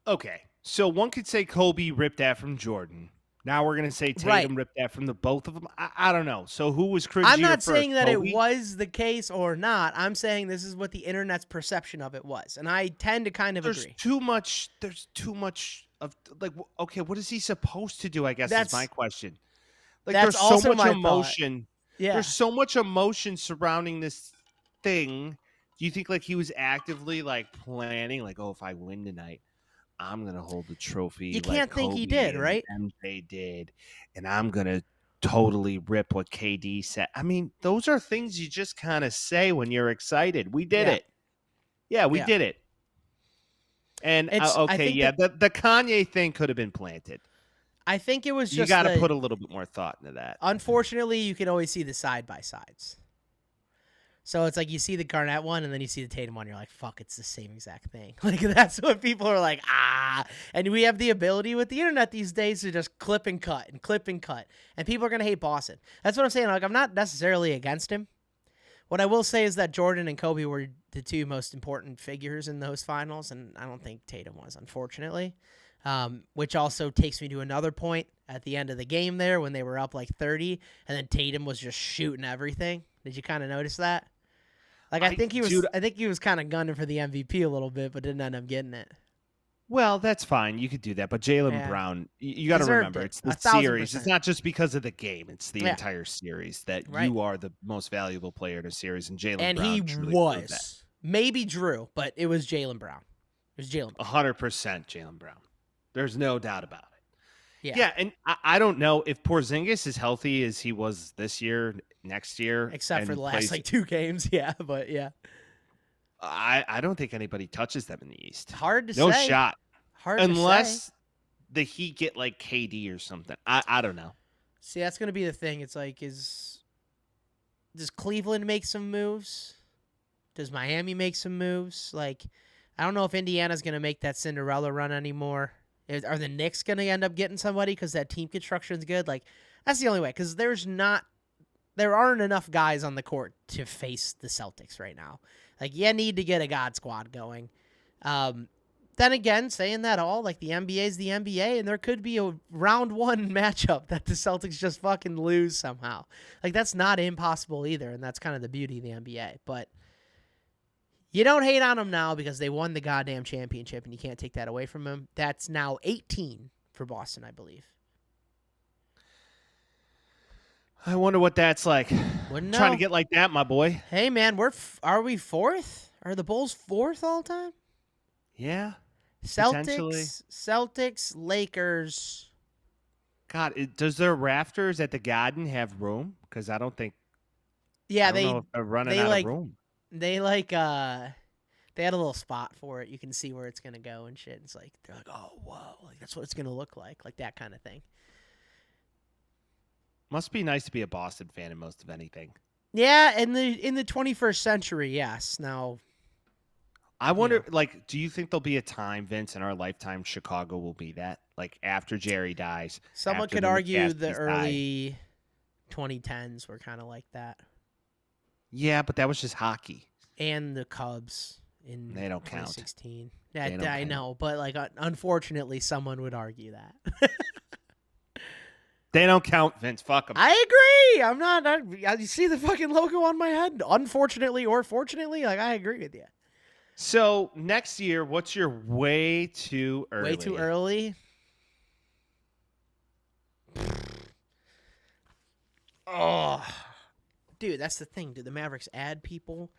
Okay, so one could say Kobe ripped that from Jordan. Now we're going to say Tatum ripped that from the both of them. I don't know. So who was cringier I'm not first, saying that Kobe? it was the case or not. I'm saying this is what the internet's perception of it was. And I tend to kind of agree. There's too much of, like, okay, what is he supposed to do, I guess is my question. Like, that's there's so also much my emotion. Yeah. There's so much emotion surrounding this thing. Do you think, like, he was actively, like, planning, like, oh, if I win tonight, I'm going to hold the trophy. You can't think he did, right? MJ did. And I'm going to totally rip what KD said. I mean, those are things you just kind of say when you're excited. We did it. Yeah, we did it. And, the Kanye thing could have been planted. I think it was just you got to put a little bit more thought into that. Unfortunately, you can always see the side-by-sides. So it's like you see the Garnett one and then you see the Tatum one. You're like, fuck, it's the same exact thing. Like, that's what people are like, ah. And we have the ability with the internet these days to just clip and cut and clip and cut. And people are going to hate Boston. That's what I'm saying. Like, I'm not necessarily against him. What I will say is that Jordan and Kobe were the two most important figures in those finals. And I don't think Tatum was, unfortunately. Which also takes me to another point at the end of the game there when they were up like 30 and then Tatum was just shooting everything. Did you kind of notice that? Like, I think he was kind of gunning for the MVP a little bit, but didn't end up getting it. Well, that's fine. You could do that. But Jaylen Brown, you got to remember, it's the series. It's not just because of the game. It's the entire series that you are the most valuable player in a series. And Jaylen Brown. And he was. Maybe Drew, but it was Jaylen Brown. It was Jaylen Brown. 100% Jaylen Brown. There's no doubt about it. Yeah, and I don't know if Porzingis is healthy as he was this year, next year. Except for the last, like, 2 games, but yeah. I don't think anybody touches them in the East. Hard to say. No shot. Hard Unless to say. the Heat get, like, KD or something. I don't know. See, that's going to be the thing. It's like, does Cleveland make some moves? Does Miami make some moves? Like, I don't know if Indiana's going to make that Cinderella run anymore. Are the Knicks going to end up getting somebody because that team construction is good? Like, that's the only way, because there aren't enough guys on the court to face the Celtics right now. Like, you need to get a God squad going. Then again, saying that all, like, the NBA is the NBA, and there could be a round 1 matchup that the Celtics just fucking lose somehow. Like, that's not impossible either, and that's kind of the beauty of the NBA. But you don't hate on them now because they won the goddamn championship, and you can't take that away from them. That's now 18 for Boston, I believe. I wonder what that's like. Trying to get like that, my boy. Hey, man, are we 4th? Are the Bulls 4th all time? Yeah. Celtics, Lakers. God, does their rafters at the Garden have room? Because I don't think. Yeah, I don't know if they're running out of room. They They had a little spot for it. You can see where it's gonna go and shit. It's like they're like, oh whoa, like that's what it's gonna look like that kind of thing. Must be nice to be a Boston fan in most of anything. Yeah, in the 21st century, yes. Now, I wonder, like, do you think there'll be a time, Vince, in our lifetime Chicago will be that? Like, after Jerry dies. someone after could the argue McCaskies the die. early 2010s were kind of like that, Yeah, but that was just hockey. and the Cubs in They don't count. 2016. They Yeah, don't I count. know, but like unfortunately, someone would argue that. They don't count, Vince. Fuck them. I agree. I'm not. You see the fucking logo on my head? Unfortunately or fortunately, like I agree with you. So, next year, what's your way too early? Way too early. Oh, dude, that's the thing. Do the Mavericks add people?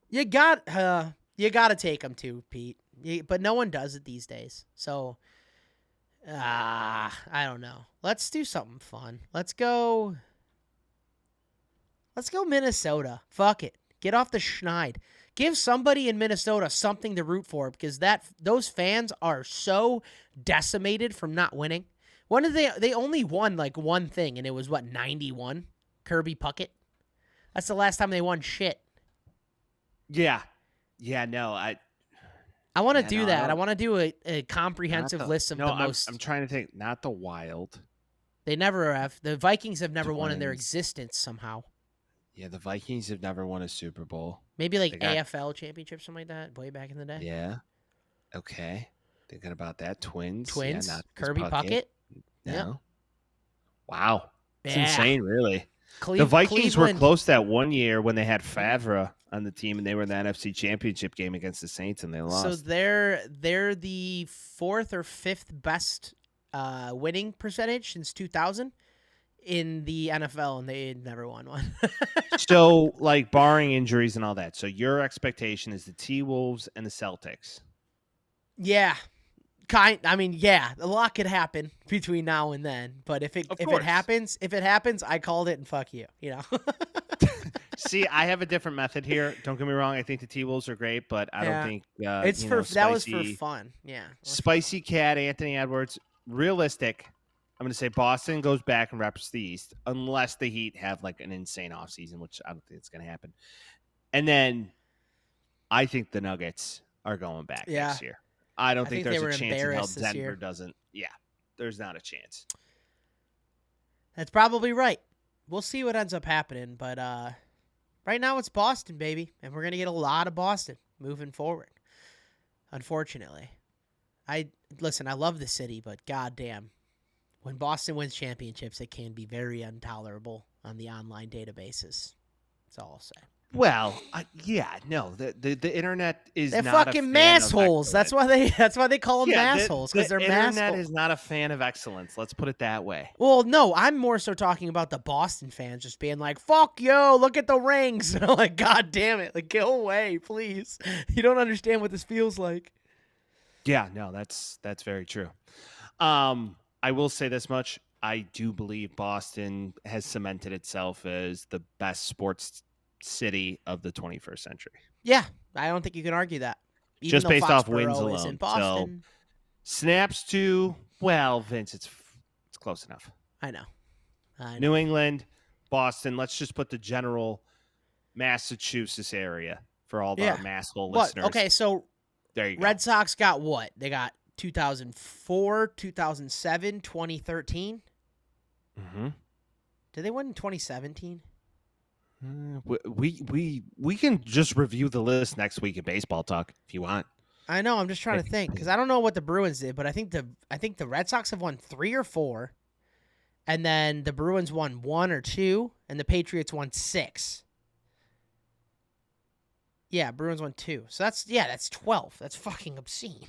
You got to take them too, Pete. But no one does it these days. So, I don't know. Let's do something fun. Let's go Minnesota. Fuck it. Get off the schneid. Give somebody in Minnesota something to root for because those fans are so decimated from not winning. When did they only won like one thing, and it was what, 91? Kirby Puckett. That's the last time they won shit. Yeah. No, I want to Yeah, do no, I that. I don't- want to do a comprehensive not list of no, the I'm, most. I'm trying to think. Not the Wild. They never have. The Vikings have never won in their Twins. existence somehow. Yeah, the Vikings have never won a Super Bowl. Maybe like They got- AFL championship, something like that, way back in the day. Yeah. Okay. Thinking about that. Twins. Twins, Yeah, not just Kirby Puckett. No. Yep. Wow. It's Yeah. insane, really. Cle- The Vikings Cleveland. were close that one year when they had Favre on the team and they were in the NFC Championship game against the Saints and they lost. So they're the fourth or fifth best winning percentage since 2000 in the NFL, and they never won one. So, like, barring injuries and all that. So, your expectation is the T-Wolves and the Celtics. Yeah. Yeah, a lot could happen between now and then. But if it course. happens, I called it and fuck you. You know. See, I have a different method here. Don't get me wrong. I think the T-Wolves are great, but I Yeah. don't think It's you for know, that was for spicy- fun. Yeah. Spicy Cat, Anthony Edwards. Realistic. I'm going to say Boston goes back and reps the East unless the Heat have like an insane offseason, which I don't think it's going to happen. And then I think the Nuggets are going back Yeah. next year. I don't I think think they there's were a chance in hell embarrassed this Denver year. doesn't. Yeah, there's not a chance. That's probably right. We'll see what ends up happening, but right now it's Boston, baby, and we're gonna get a lot of Boston moving forward. Unfortunately, I love the city, but goddamn, when Boston wins championships, it can be very intolerable on the online databases. That's all I'll say. Well, the internet is They're not a fucking fan of massholes. That's excellence. why they call them massholes, because they're the internet massholes. is not a fan of excellence. Let's put it that way. Well, no, I'm more so talking about the Boston fans just being like, fuck yo, look at the rings. And I'm like, God damn it. Like, go away, please. You don't understand what this feels like. Yeah, no, that's very true. I will say this much. I do believe Boston has cemented itself as the best sports city of the 21st century. Yeah, I don't think you can argue that. Even Just though based off Foxborough wins is alone. in Boston. Snaps to, well, Vince, it's close enough. I know. New England, Boston. Let's just put the general Massachusetts area for all the masshole What? listeners. Okay, so There you go. Red Sox got what? They got 2004, 2007, 2013. Mm-hmm. Did they win in 2017? We can just review the list next week in baseball talk if you want. I know. I'm just trying to think because I don't know what the Bruins did, but I think the Red Sox have won 3 or 4, and then the Bruins won 1 or 2, and the Patriots won 6. Yeah, Bruins won 2. So that's 12. That's fucking obscene.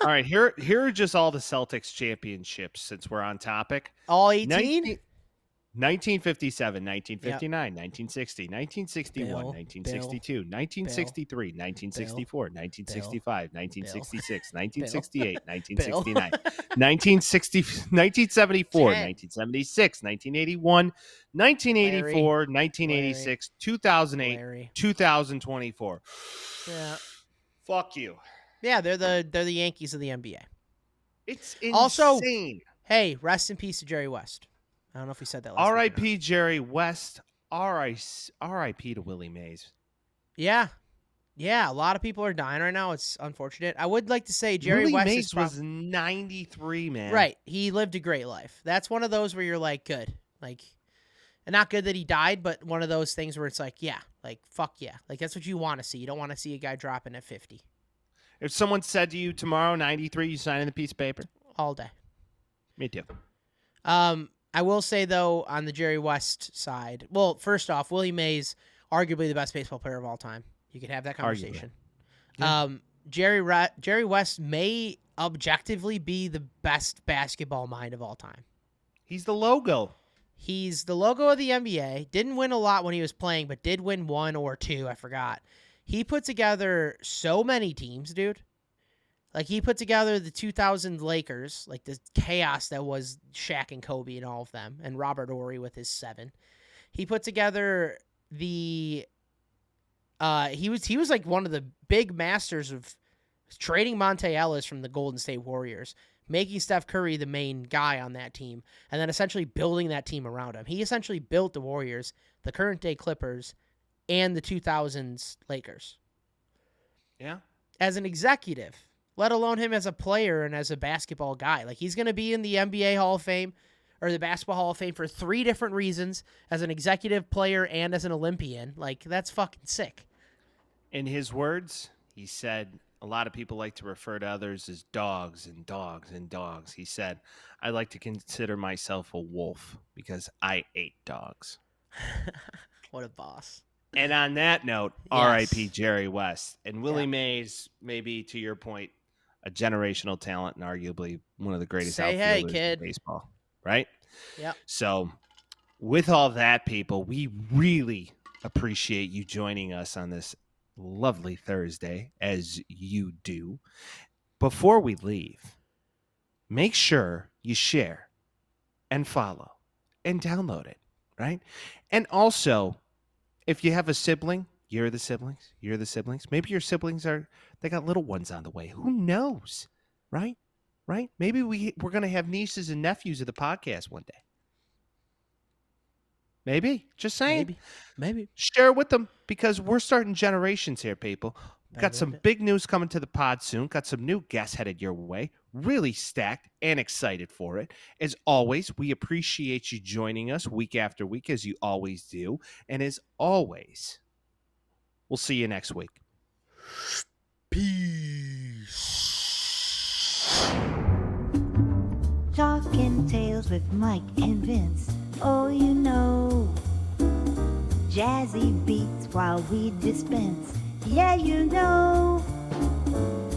All right, here are just all the Celtics championships since we're on topic. All 18? 1957, 1959, 1960, 1961, Bill, 1962, 1963, 1964, 1965, 1966, 1968, 1969, 1974, 1976, 1981, 1984, 1986, 2008, Larry. 2024. Yeah. Fuck you. Yeah, they're the Yankees of the NBA. It's insane. Also, hey, rest in peace to Jerry West. I don't know if we said that last week or not. R.I.P. Jerry West. R.I.P. to Willie Mays. Yeah. Yeah, a lot of people are dying right now. It's unfortunate. I would like to say Jerry Willie West Mays was 93, man. Right. He lived a great life. That's one of those where you're like, good. Like, and not good that he died, but one of those things where it's like, yeah, like, fuck yeah. Like, that's what you want to see. You don't want to see a guy dropping at 50. If someone said to you tomorrow, 93, you signing the piece of paper? All day. Me too. I will say, though, on the Jerry West side, well, first off, Willie Mays, arguably the best baseball player of all time. You could have that conversation. Yeah. Jerry West may objectively be the best basketball mind of all time. He's the logo. He's the logo of the NBA. Didn't win a lot when he was playing, but did win one or two. I forgot. He put together so many teams, dude. Like, he put together the 2000 Lakers, like the chaos that was Shaq and Kobe and all of them, and Robert Horry with his 7. He put together the he was like one of the big masters of trading Monte Ellis from the Golden State Warriors, making Steph Curry the main guy on that team, and then essentially building that team around him. He essentially built the Warriors, the current day Clippers, and the 2000s Lakers. Yeah. As an executive, let alone him as a player and as a basketball guy. Like, he's going to be in the NBA Hall of Fame or the Basketball Hall of Fame for 3 different reasons, as an executive, player, and as an Olympian. Like, that's fucking sick. In his words, he said, a lot of people like to refer to others as dogs and dogs and dogs. He said, I like to consider myself a wolf because I ate dogs. What a boss. And on that note, Yes. R.I.P. Jerry West. And Willie Yeah. Mays, maybe to your point, a generational talent and arguably one of the greatest Say hey, outfielders kid. in baseball. Right? Yep. So with all that, people, we really appreciate you joining us on this lovely Thursday, as you do. Before we leave, make sure you share and follow and download it, right? And also, if you have a sibling, you're the siblings. Maybe your siblings they got little ones on the way. Who knows, right? Right? Maybe we're going to have nieces and nephews of the podcast one day. Maybe. Just saying. Maybe. Share with them, because we're starting generations here, people. Got some big news coming to the pod soon. Got some new guests headed your way. Really stacked and excited for it. As always, we appreciate you joining us week after week, as you always do. And as always, we'll see you next week. Peace. Talking Tales with Mike and Vince. Oh, you know, jazzy beats while we dispense. Yeah, you know.